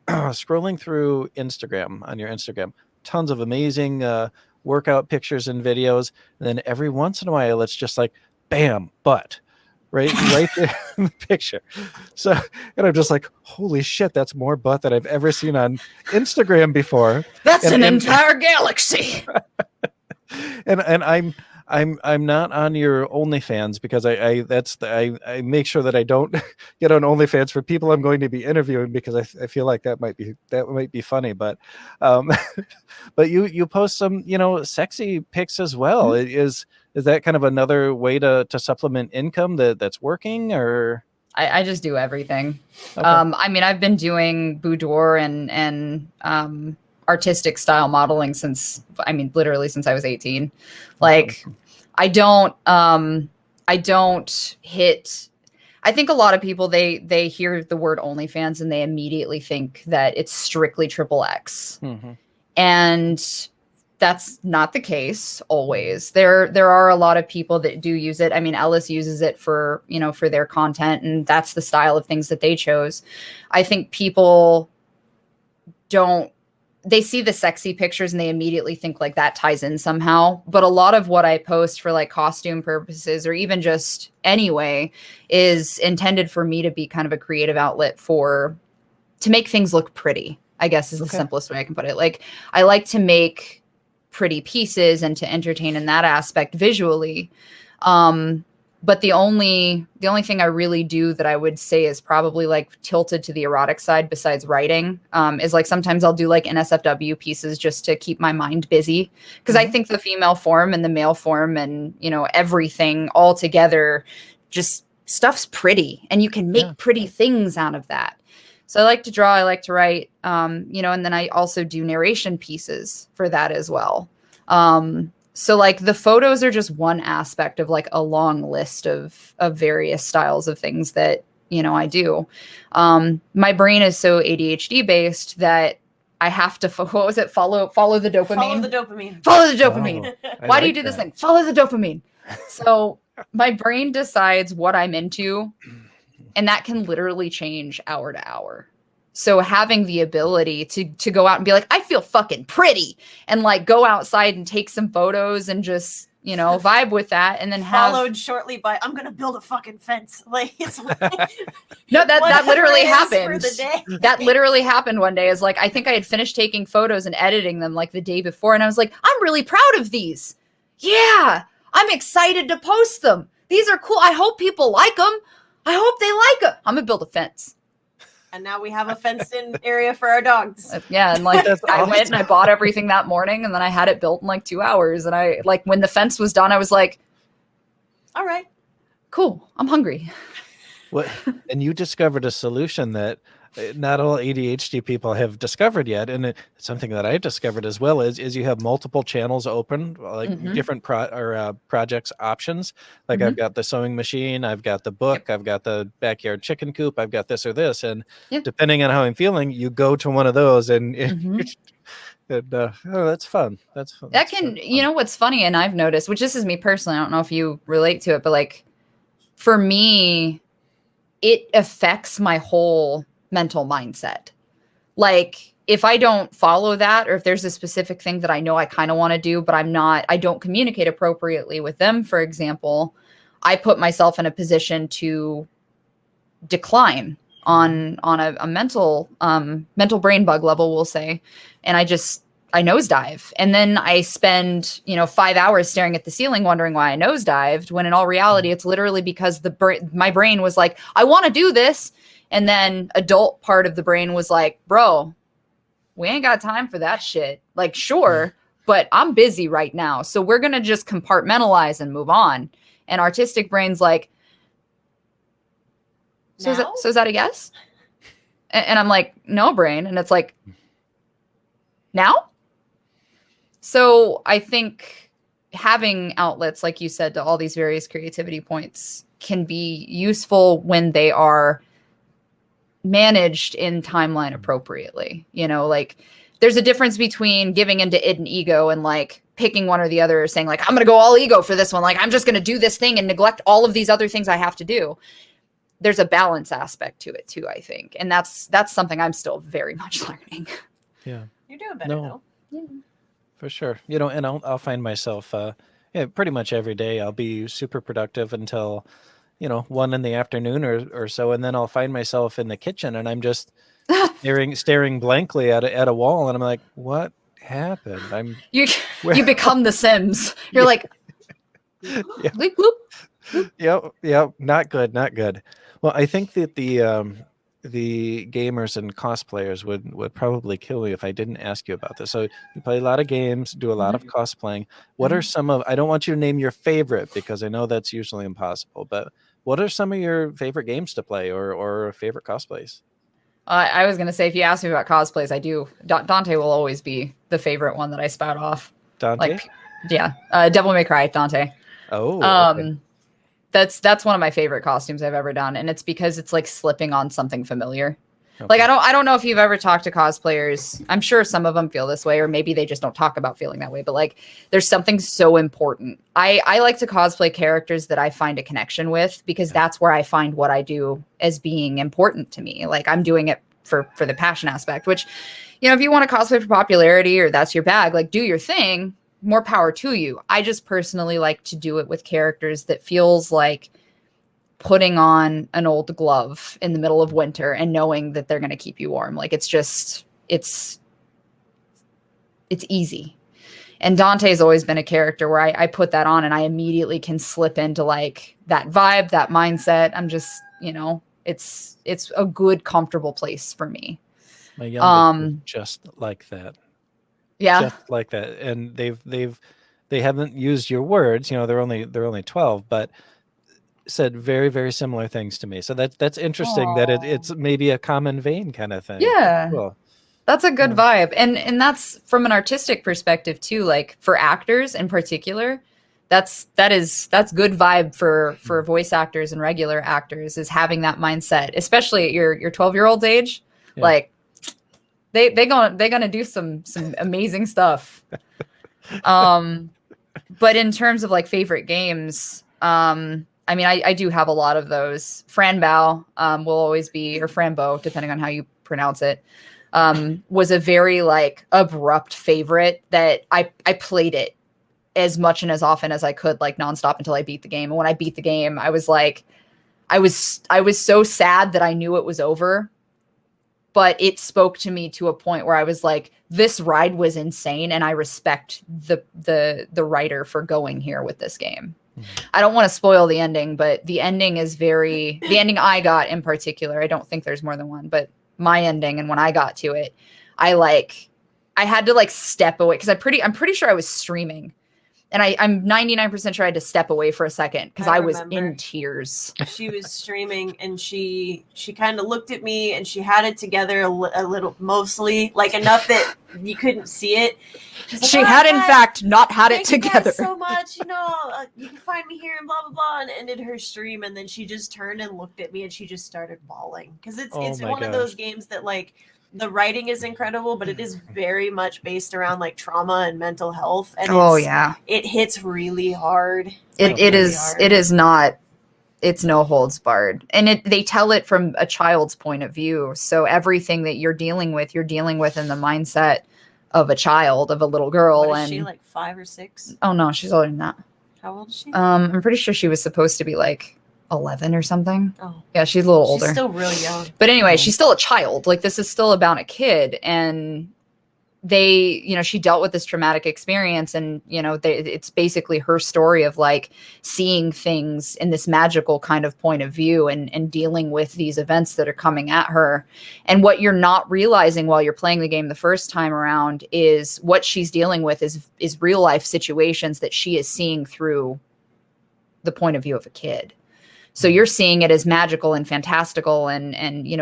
scrolling through Instagram, on your Instagram, tons of amazing workout pictures and videos, and then every once in a while it's just like, bam, butt right there in the picture. So, and I'm just like, holy shit, that's more butt than I've ever seen on Instagram before. That's an entire galaxy. And I'm not on your OnlyFans, because I make sure that I don't get on OnlyFans for people I'm going to be interviewing, because I feel like that might be funny. But but you post some sexy pics as well. Is that kind of another way to supplement income that's working, or? I just do everything. Okay. I mean, I've been doing boudoir and artistic style modeling literally since I was 18. Like, I don't hit. I think a lot of people, they hear the word OnlyFans and they immediately think that it's strictly XXX. And that's not the case always. There are a lot of people that do use it. I mean, Ellis uses it for their content, and that's the style of things that they chose. I think people they see the sexy pictures and they immediately think like that ties in somehow. But a lot of what I post for like costume purposes, or even just anyway, is intended for me to be kind of a creative outlet to make things look pretty, I guess is the simplest way I can put it. Like, I like to make pretty pieces and to entertain in that aspect visually. But the only thing I really do that I would say is probably like tilted to the erotic side, besides writing, is like sometimes I'll do like NSFW pieces just to keep my mind busy. Because I think the female form and the male form and, everything all together, just stuff's pretty, and you can make pretty things out of that. So I like to draw, I like to write, and then I also do narration pieces for that as well. So like the photos are just one aspect of like a long list of various styles of things that, I do. My brain is so ADHD based that I have to, follow the dopamine. Follow the dopamine. Follow the dopamine. Oh, Why do you do this thing? Follow the dopamine. So my brain decides what I'm into, and that can literally change hour to hour. So having the ability to go out and be like, I feel fucking pretty, and like go outside and take some photos and just, vibe with that, and then followed shortly by, I'm gonna build a fucking fence. Like, it's like, no, that literally happened. For the day. That literally happened one day. Is like, I think I had finished taking photos and editing them like the day before, and I was like, I'm really proud of these. Yeah, I'm excited to post them. These are cool. I hope people like them. I hope they like them. I'm gonna build a fence. And now we have a fenced-in area for our dogs. Yeah, and like I went and I bought everything that morning, and then I had it built in like 2 hours. And I like, when the fence was done, I was like, all right, cool, I'm hungry. What? And you discovered a solution that not all ADHD people have discovered yet, and it's something that I've discovered as well is you have multiple channels open, like Mhm. different projects options. Like I've Mhm. got the sewing machine, I've got the Yep. book, I've got the backyard chicken coop, I've got this or this, and Yeah. depending on how I'm feeling, you go to one of those, and Mhm. oh, that's fun. That's fun. That That's can, fun. what's funny, and I've noticed, which this is me personally, I don't know if you relate to it, but like for me, it affects my whole mental mindset. Like if I don't follow that, or if there's a specific thing that I know I kind of want to do, but I don't communicate appropriately with them, for example, I put myself in a position to decline on a mental brain bug level, we'll say. And I nosedive. And then I spend, 5 hours staring at the ceiling wondering why I nosedived, when in all reality, it's literally because my brain was like, I want to do this. And then adult part of the brain was like, bro, we ain't got time for that shit. Like, sure, but I'm busy right now. So we're going to just compartmentalize and move on. And artistic brain's like, so is that a yes? And I'm like, no, brain. And it's like, now? So I think having outlets, like you said, to all these various creativity points can be useful when they are managed in timeline appropriately. Like there's a difference between giving into id and ego and like picking one or the other, saying like, I'm going to go all ego for this one. Like, I'm just going to do this thing and neglect all of these other things I have to do. There's a balance aspect to it too, I think. And that's something I'm still very much learning. Yeah. You're doing better now. Yeah. For sure. And I'll find myself, pretty much every day I'll be super productive until, 1 in the afternoon or so. And then I'll find myself in the kitchen and I'm just staring blankly at a wall. And I'm like, what happened? You become the Sims. You're like, yeah. bleep, bloop. Yep. Not good. Not good. Well, I think that the gamers and cosplayers would probably kill me if I didn't ask you about this. So you play a lot of games, do a lot of cosplaying. What are some of, I don't want you to name your favorite because I know that's usually impossible, but what are some of your favorite games to play or favorite cosplays? I was going to say, if you ask me about cosplays, I do. Dante will always be the favorite one that I spout off. Dante? Like, yeah. Devil May Cry, Dante. Oh, okay. That's one of my favorite costumes I've ever done, and it's because it's like slipping on something familiar. Okay. Like I don't know if you've ever talked to cosplayers. I'm sure some of them feel this way, or maybe they just don't talk about feeling that way. But like, there's something so important. I like to cosplay characters that I find a connection with, because that's where I find what I do as being important to me. Like I'm doing it for the passion aspect. Which, if you want to cosplay for popularity or that's your bag, like do your thing. More power to you. I just personally like to do it with characters that feels like putting on an old glove in the middle of winter and knowing that they're going to keep you warm. Like it's easy. And Dante's always been a character where I put that on and I immediately can slip into like that vibe, that mindset. I'm just, it's a good, comfortable place for me. My youngest is just like that. Yeah. Just like that. And they haven't used your words, they're only 12, but said very, very similar things to me. So that's interesting. That it's maybe a common vein kind of thing. Yeah. Cool. That's a good vibe. And that's from an artistic perspective too, like for actors in particular, that's good vibe for voice actors and regular actors, is having that mindset, especially at your 12-year-old's age. Yeah. Like they're gonna do some amazing stuff. But in terms of like favorite games, I mean, I do have a lot of those. Franbow will always be, or Frambo, depending on how you pronounce it, was a very like abrupt favorite that I played it as much and as often as I could, like nonstop, until I beat the game. And when I beat the game, I was like, I was so sad that I knew it was over, but it spoke to me to a point where I was like, this ride was insane, and I respect the writer for going here with this game. I don't want to spoil the ending, but the ending is the ending I got in particular. I don't think there's more than one, but my ending, and when I got to it, I had to like step away, because I'm pretty sure I was streaming, I'm 99% sure I had to step away for a second because I was remember. in tears. She was streaming and she kind of looked at me and she had it together a little, mostly like enough that you couldn't see it. She's like, She had in fact not had it thank you together. guys so much. You know, you can find me here and blah blah blah, and ended her stream. And then she just turned and looked at me and she just started bawling because it's one of those games that like the writing is incredible, but it is very much based around like trauma and mental health. And it hits really hard. It is not. It's no holds barred, and they tell it from a child's point of view. So everything that you're dealing with in the mindset of a child, of a little girl. What is she, like 5 or 6? Oh no, she's older than that. How old is she? I'm pretty sure she was supposed to be like 11 or something. Oh, yeah, she's a little older. She's still really young. But anyway, she's still a child. Like, this is still about a kid, and she dealt with this traumatic experience, and it's basically her story of like seeing things in this magical kind of point of view and dealing with these events that are coming at her. And what you're not realizing while you're playing the game the first time around is what she's dealing with is real life situations that she is seeing through the point of view of a kid. So you're seeing it as magical and fantastical and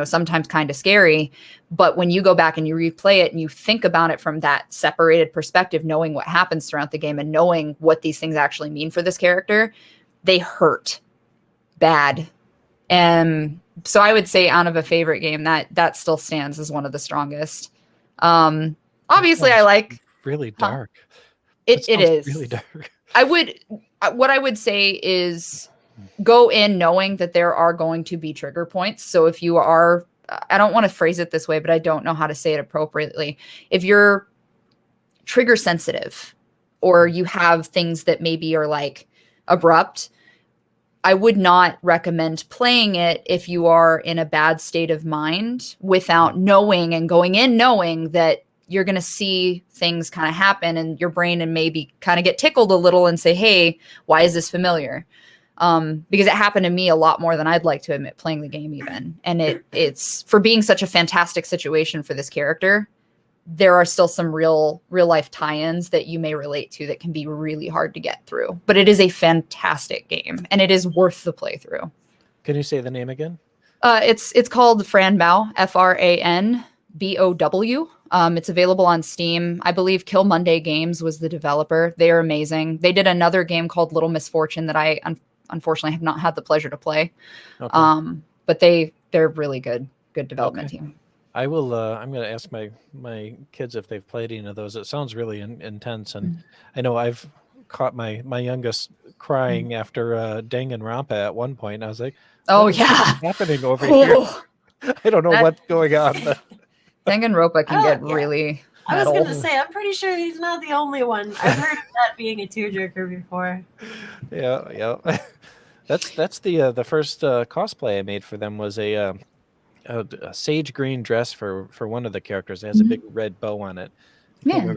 sometimes kind of scary. But when you go back and you replay it and you think about it from that separated perspective, knowing what happens throughout the game and knowing what these things actually mean for this character, they hurt bad. And so I would say out of a favorite game, that still stands as one of the strongest. Obviously, I like really dark. It is really dark. What I would say is go in knowing that there are going to be trigger points. So if you are, I don't want to phrase it this way, but I don't know how to say it appropriately. If you're trigger sensitive or you have things that maybe are like abrupt, I would not recommend playing it if you are in a bad state of mind without knowing and going in knowing that you're going to see things kind of happen and your brain and maybe kind of get tickled a little and say, hey, why is this familiar? Because it happened to me a lot more than I'd like to admit playing the game even. And it's for being such a fantastic situation for this character. There are still some real life tie-ins that you may relate to that can be really hard to get through, but it is a fantastic game and it is worth the playthrough. Can you say the name again? It's called Franbow, FRANBOW. It's available on Steam. I believe Kill Monday Games was the developer. They are amazing. They did another game called Little Misfortune that I unfortunately have not had the pleasure to play. Okay. But they're really good development team. I will. I'm going to ask my kids if they've played any of those. It sounds really intense, and I know I've caught my youngest crying after Danganronpa at one point. And I was like, "Oh yeah, happening over here? I don't know what's going on." But Danganronpa can get really. I was going to say, I'm pretty sure he's not the only one. I've heard of that being a tearjerker before. Yeah. That's the first cosplay I made for them was a sage green dress for one of the characters. It has a big red bow on it. I can't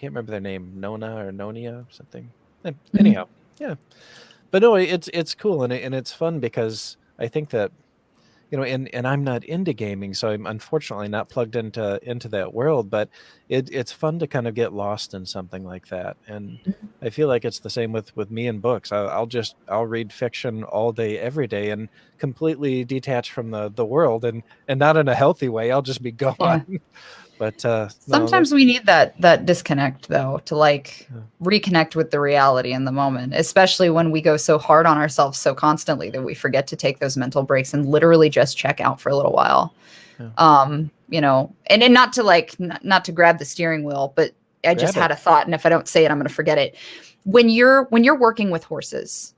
remember their name, Nona or Nonia or something. Anyhow, yeah. But no, it's cool and it's fun because I think that and I'm not into gaming, so I'm unfortunately not plugged into that world, but it's fun to kind of get lost in something like that. And I feel like it's the same with me and books. I'll read fiction all day, every day, and completely detach from the world and not in a healthy way. I'll just be gone. Yeah. But sometimes we need that disconnect though to reconnect with the reality in the moment, especially when we go so hard on ourselves so constantly that we forget to take those mental breaks and literally just check out for a little while. Yeah. And not to grab the steering wheel, but I just had a thought, and if I don't say it, I'm going to forget it. When you're working with horses,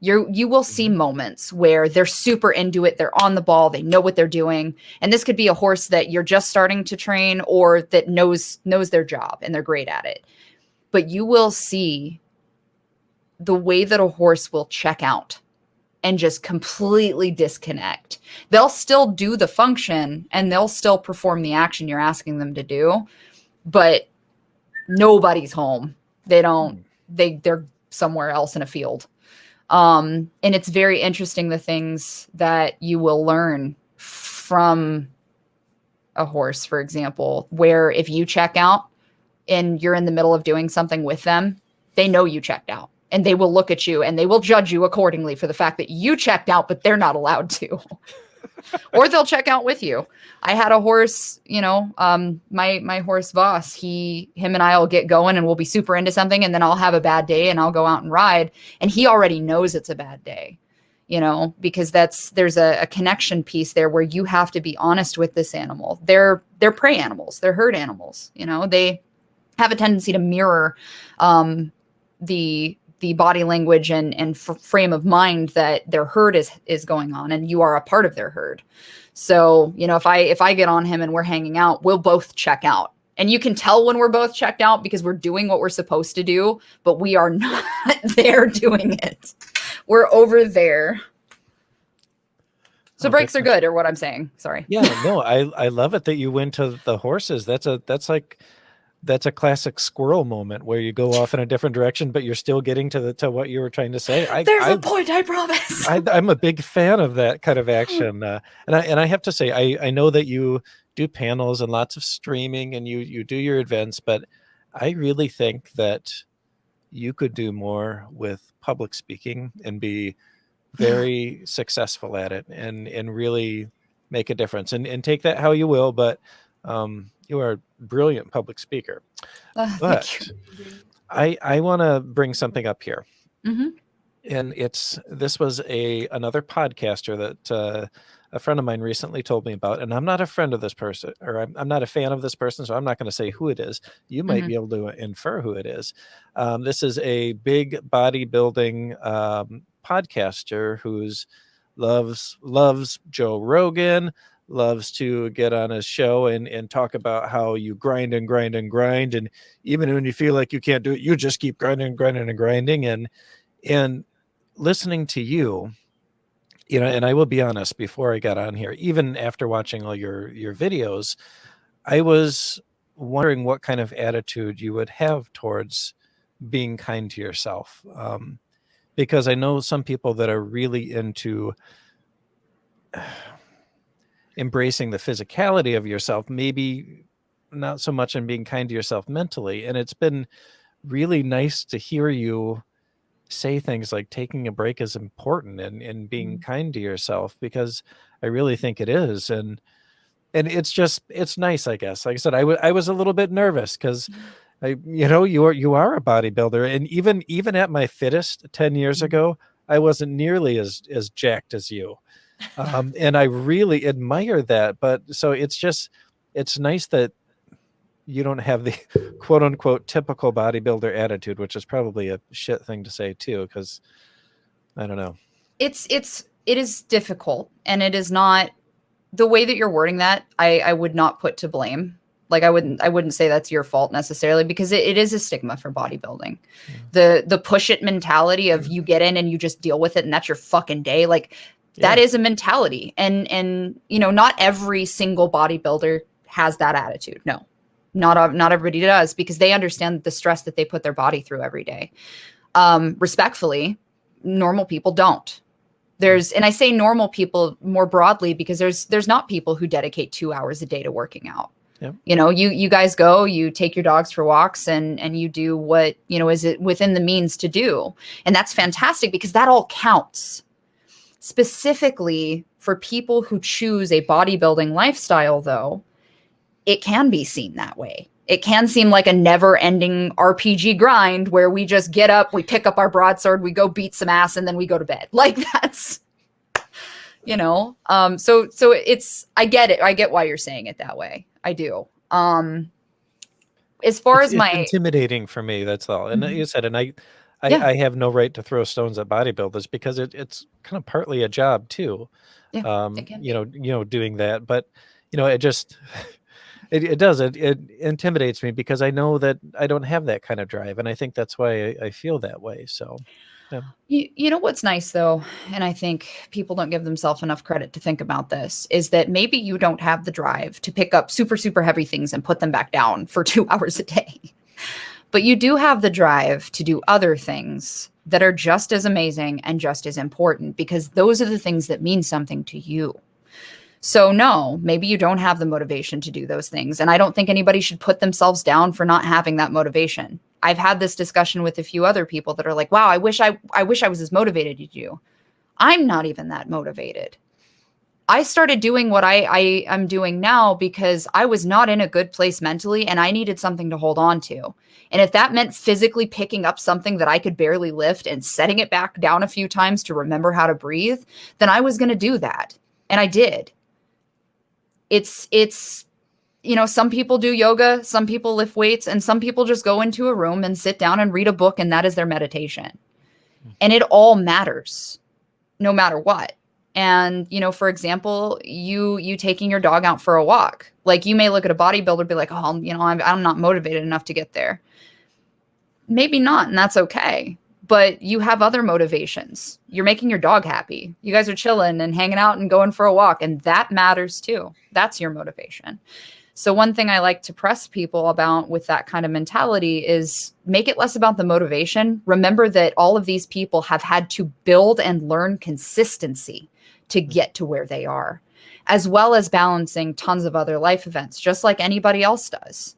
you will see moments where they're super into it. They're on the ball. They know what they're doing. And this could be a horse that you're just starting to train or that knows their job and they're great at it. But you will see the way that a horse will check out and just completely disconnect. They'll still do the function and they'll still perform the action you're asking them to do, but nobody's home. They're somewhere else in a field. And it's very interesting, the things that you will learn from a horse, for example, where if you check out and you're in the middle of doing something with them, they know you checked out, and they will look at you and they will judge you accordingly for the fact that you checked out, but they're not allowed to. Or they'll check out with you. I had a horse, my horse Voss, him and I'll get going and we'll be super into something, and then I'll have a bad day and I'll go out and ride, and he already knows it's a bad day, because there's a connection piece there where you have to be honest with this animal. They're prey animals, they're herd animals, they have a tendency to mirror the body language and frame of mind that their herd is going on, and you are a part of their herd. So, if I get on him and we're hanging out, we'll both check out. And you can tell when we're both checked out because we're doing what we're supposed to do, but we are not there doing it. We're over there. So breaks are good, or what I'm saying. Sorry. Yeah, no, I love it that you went to the horses. That's a classic squirrel moment where you go off in a different direction, but you're still getting to what you were trying to say. There's a point, I promise. I'm a big fan of that kind of action. And I have to say, I know that you do panels and lots of streaming and you do your events, but I really think that you could do more with public speaking and be very successful at it and really make a difference and take that how you will. But you are a brilliant public speaker. But I want to bring something up here. Mm-hmm. And this was another podcaster that a friend of mine recently told me about, and I'm not a friend of this person, or I'm not a fan of this person, so I'm not going to say who it is. You might be able to infer who it is. This is a big bodybuilding podcaster who's loves Joe Rogan, loves to get on his show and talk about how you grind and grind and grind, and even when you feel like you can't do it, you just keep grinding and grinding and grinding. And listening to you, and I will be honest, before I got on here, even after watching all your videos, I was wondering what kind of attitude you would have towards being kind to yourself. Because I know some people that are really into embracing the physicality of yourself, maybe not so much in being kind to yourself mentally. And it's been really nice to hear you say things like taking a break is important and being kind to yourself, because I really think it is. And it's nice, I guess. Like I said, I was a little bit nervous because you are a bodybuilder, and even at my fittest 10 years ago, I wasn't nearly as jacked as you. And I really admire that. But so it's nice that you don't have the quote unquote typical bodybuilder attitude, which is probably a shit thing to say too, because I don't know. It is difficult, and it is not the way that you're wording that. I would not put to blame. Like I wouldn't say that's your fault necessarily, because it is a stigma for bodybuilding. The push it mentality of you get in and you just deal with it and that's your fucking day. Like that is a mentality. And not every single bodybuilder has that attitude. No, not everybody does, because they understand the stress that they put their body through every day. Respectfully, normal people don't. And I say normal people more broadly because there's not people who dedicate 2 hours a day to working out. Yep. You guys go, you take your dogs for walks and you do what, is it within the means to do. And that's fantastic because that all counts. Specifically for people who choose a bodybuilding lifestyle, though, it can be seen that way. It can seem like a never-ending RPG grind where we just get up, we pick up our broadsword, we go beat some ass, and then we go to bed. Like that's, so it's, I get it. I get why you're saying it that way. I do. As far as my intimidating for me, that's all. And you said, and I have no right to throw stones at bodybuilders because it's kind of partly a job too. Yeah, doing that, but it just, it intimidates me because I know that I don't have that kind of drive. And I think that's why I feel that way. So, yeah. You know what's nice though, and I think people don't give themselves enough credit to think about this, is that maybe you don't have the drive to pick up super, super heavy things and put them back down for 2 hours a day. But you do have the drive to do other things that are just as amazing and just as important, because those are the things that mean something to you. So no, maybe you don't have the motivation to do those things. And I don't think anybody should put themselves down for not having that motivation. I've had this discussion with a few other people that are like, wow, I wish I was as motivated as you. I'm not even that motivated. I started doing what I am doing now because I was not in a good place mentally and I needed something to hold on to. And if that meant physically picking up something that I could barely lift and setting it back down a few times to remember how to breathe, then I was going to do that. And I did. It's some people do yoga, some people lift weights, and some people just go into a room and sit down and read a book, and that is their meditation. And it all matters, no matter what. And, for example, you taking your dog out for a walk, like you may look at a bodybuilder and be like, oh, I'm not motivated enough to get there. Maybe not. And that's okay. But you have other motivations. You're making your dog happy. You guys are chilling and hanging out and going for a walk. And that matters too. That's your motivation. So one thing I like to press people about with that kind of mentality is make it less about the motivation. Remember that all of these people have had to build and learn consistency to get to where they are, as well as balancing tons of other life events, just like anybody else does.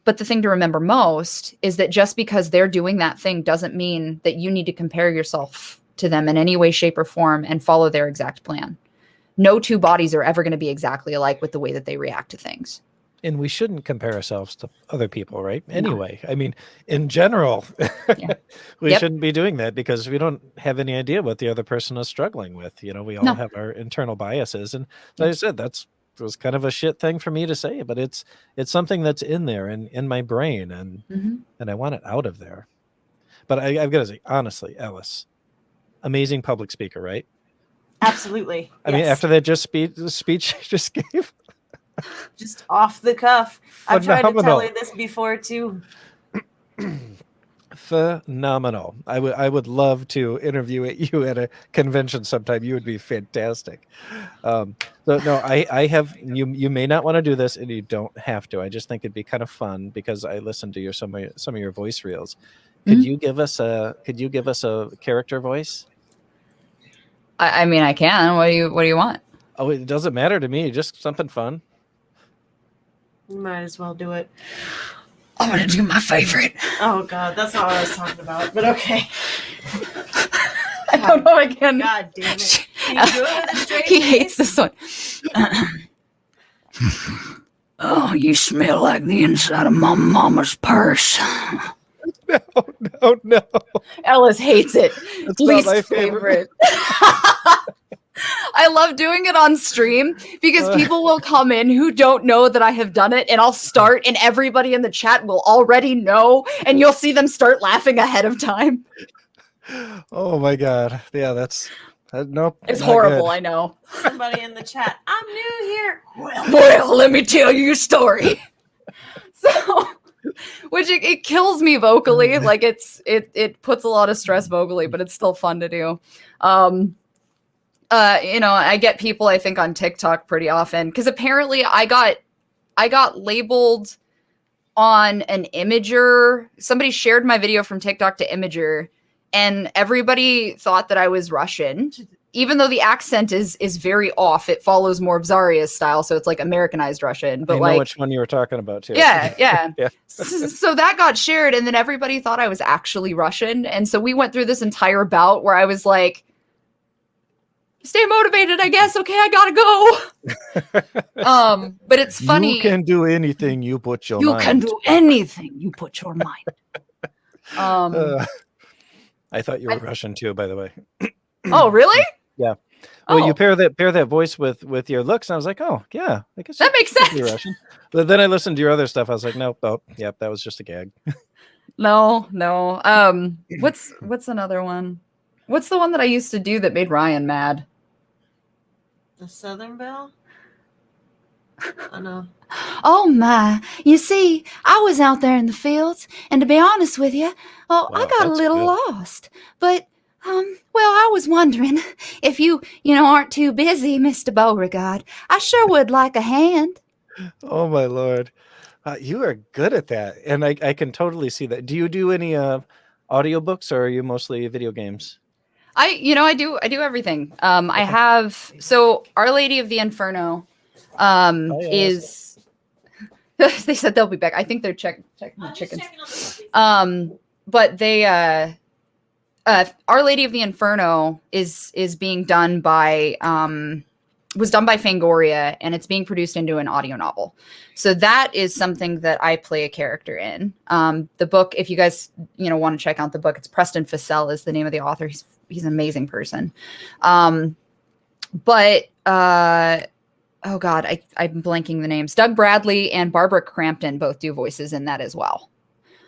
But the thing to remember most is that just because they're doing that thing doesn't mean that you need to compare yourself to them in any way, shape, or form and follow their exact plan. No two bodies are ever going to be exactly alike with the way that they react to things. And we shouldn't compare ourselves to other people, right? Anyway, I mean, in general, we shouldn't be doing that because we don't have any idea what the other person is struggling with. We all have our internal biases. And like I said, it was kind of a shit thing for me to say, but it's something that's in there and in my brain, and I want it out of there. But I've got to say, honestly, Ellis, amazing public speaker, right? Absolutely. I mean, after that speech you just gave, just off the cuff. Phenomenal. I've tried to tell you this before too. Phenomenal. I would love to interview you at a convention sometime. You would be fantastic. So no, I have you may not want to do this, and you don't have to. I just think it'd be kind of fun because I listened to some of your voice reels. Could you give us a character voice? I mean, I can. What do you want? Oh, it doesn't matter to me. Just something fun. Might as well do it. I'm going to do my favorite. Oh, God. That's not what I was talking about, but okay. I don't know again. God damn it. Can you do it with a straight He face? hates this one. Oh, you smell like the inside of my mama's purse. No. Ellis hates it. That's Least not my favorite. I love doing it on stream because people will come in who don't know that I have done it, and I'll start and everybody in the chat will already know, and you'll see them start laughing ahead of time. Oh my God. Yeah, nope. It's horrible, I know. Somebody in the chat, I'm new here. Well, let me tell you a story. So, which it kills me vocally. Like it puts a lot of stress vocally, but it's still fun to do. I get people, I think, on TikTok pretty often because apparently I got labeled on an Imager. Somebody shared my video from TikTok to Imager, and everybody thought that I was Russian, even though the accent is very off. It follows more of Zarya's style, so it's like Americanized Russian. But I know which one you were talking about too. Yeah. Yeah. So that got shared, and then everybody thought I was actually Russian, and so we went through this entire bout where I was like, stay motivated, I guess. Okay, I gotta go. But it's funny. You can do anything you put your mind. You can do anything you put your mind. I thought you were Russian too, by the way. Oh, really? Yeah. Well, you pair that voice with your looks, and I was like, oh yeah, I guess that makes sense. You're Russian. But then I listened to your other stuff. I was like, nope. Oh, yep, that was just a gag. No. What's another one? What's the one that I used to do that made Ryan mad? The Southern Belle? I know. Oh my, you see, I was out there in the fields, and to be honest with you, I got a little lost. But, well, I was wondering if you aren't too busy, Mr. Beauregard. I sure would like a hand. Oh my Lord. You are good at that. And I can totally see that. Do you do any audiobooks, or are you mostly video games? I do everything. I have, so Our Lady of the Inferno is They said they'll be back. I think they're checking the chickens. But they Our Lady of the Inferno is being done by was done by Fangoria, and it's being produced into an audio novel. So that is something that I play a character in. The book, if you guys want to check out the book, it's Preston Fussell is the name of the author. He's an amazing person. But oh God, I'm blanking the names. Doug Bradley and Barbara Crampton both do voices in that as well.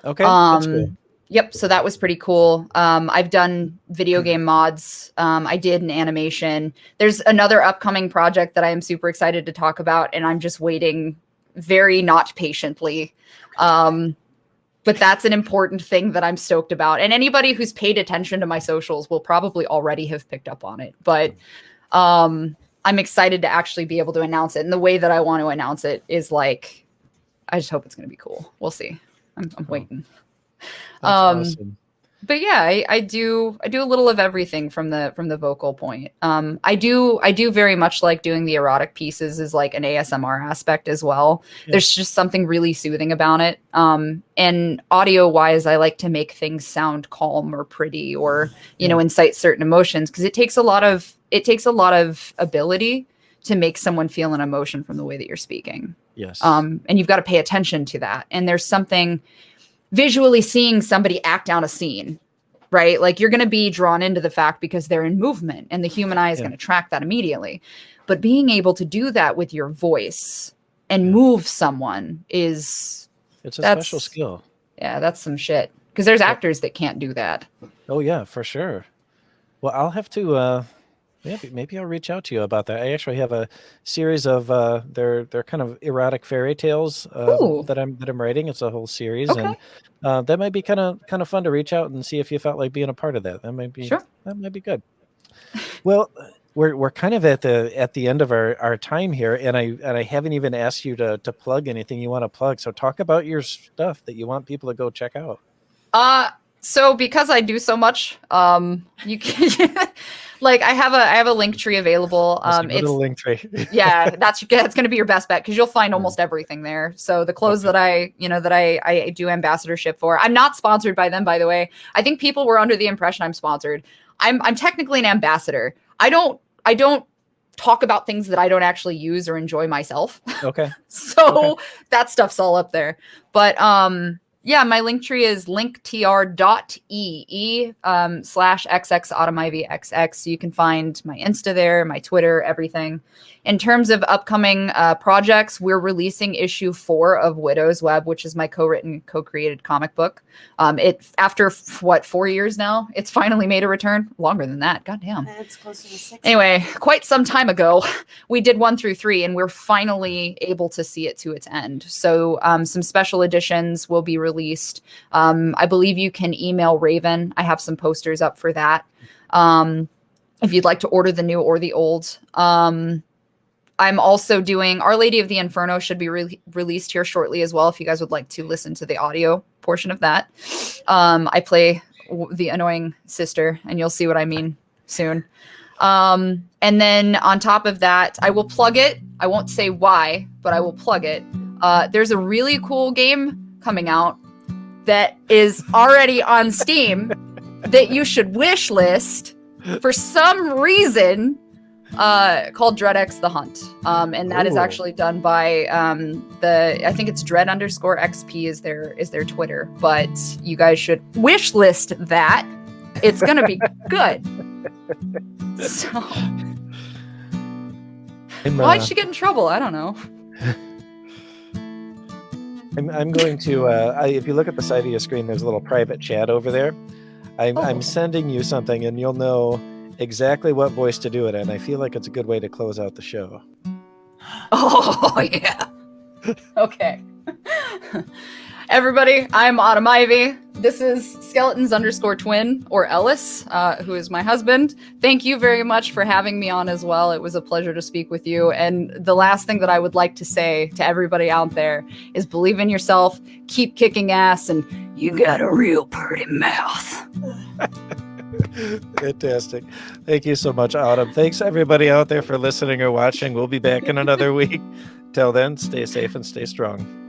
Okay, that's cool. Yep. So that was pretty cool. I've done video game mods. I did an animation. There's another upcoming project that I am super excited to talk about, and I'm just waiting very not patiently. But that's an important thing that I'm stoked about. And anybody who's paid attention to my socials will probably already have picked up on it. But I'm excited to actually be able to announce it. And the way that I want to announce it is like, I just hope it's going to be cool. We'll see. I'm waiting. Awesome. But yeah, I do a little of everything from the vocal point. I do very much like doing the erotic pieces as like an ASMR aspect as well. Yeah. There's just something really soothing about it. And audio wise, I like to make things sound calm or pretty or, incite certain emotions, because it takes a lot of ability to make someone feel an emotion from the way that you're speaking. Yes. And you've got to pay attention to that. And there's something visually seeing somebody act out a scene, right? Like you're going to be drawn into the fact because they're in movement, and the human eye is going to track that immediately. But being able to do that with your voice and move someone it's a special skill. Yeah, that's some shit. Because there's actors that can't do that. Oh yeah, for sure. Well, I'll have to maybe I'll reach out to you about that. I actually have a series of they're kind of erotic fairy tales that I'm writing. It's a whole series, and that might be kind of fun to reach out and see if you felt like being a part of that. That might be good. Well, we're kind of at the end of our time here, and I haven't even asked you to plug anything you want to plug. So talk about your stuff that you want people to go check out. So because I do so much, you can like I have a link tree available. It's a link tree. Yeah, that's going to be your best bet, because you'll find almost everything there. So the clothes that I do ambassadorship for, I'm not sponsored by them, by the way. I think people were under the impression I'm sponsored. I'm technically an ambassador. I don't talk about things that I don't actually use or enjoy myself. Okay. So that stuff's all up there. But yeah, my link tree is linktr.ee/xx You can find my Insta there, my Twitter, everything. In terms of upcoming projects, we're releasing issue 4 of Widow's Web, which is my co-written, co-created comic book. After 4 years now, it's finally made a return. Longer than that, goddamn. It's closer to 6. Anyway, quite some time ago, we did 1 through 3, and we're finally able to see it to its end. So some special editions will be released. I believe you can email Raven. I have some posters up for that. If you'd like to order the new or the old. I'm also doing Our Lady of the Inferno should be released here shortly as well, if you guys would like to listen to the audio portion of that. I play the annoying sister, and you'll see what I mean soon. And then on top of that, I will plug it. I won't say why, but I will plug it. There's a really cool game coming out that is already on Steam that you should wish list for some reason, called DreadX The Hunt. And that is actually done by I think it's Dread_XP is their Twitter, but you guys should wish list that. It's gonna be good. So why'd she get in trouble? I don't know. I'm going to if you look at the side of your screen, there's a little private chat over there. I'm sending you something, and you'll know exactly what voice to do it in. I feel like it's a good way to close out the show. Oh yeah. Okay. Everybody, I'm Autumn Ivy. This is Skeletons_twin, or Ellis, who is my husband. Thank you very much for having me on as well. It was a pleasure to speak with you. And the last thing that I would like to say to everybody out there is believe in yourself, keep kicking ass, and you got a real pretty mouth. Fantastic. Thank you so much, Autumn. Thanks everybody out there for listening or watching. We'll be back in another week. Till then, stay safe and stay strong.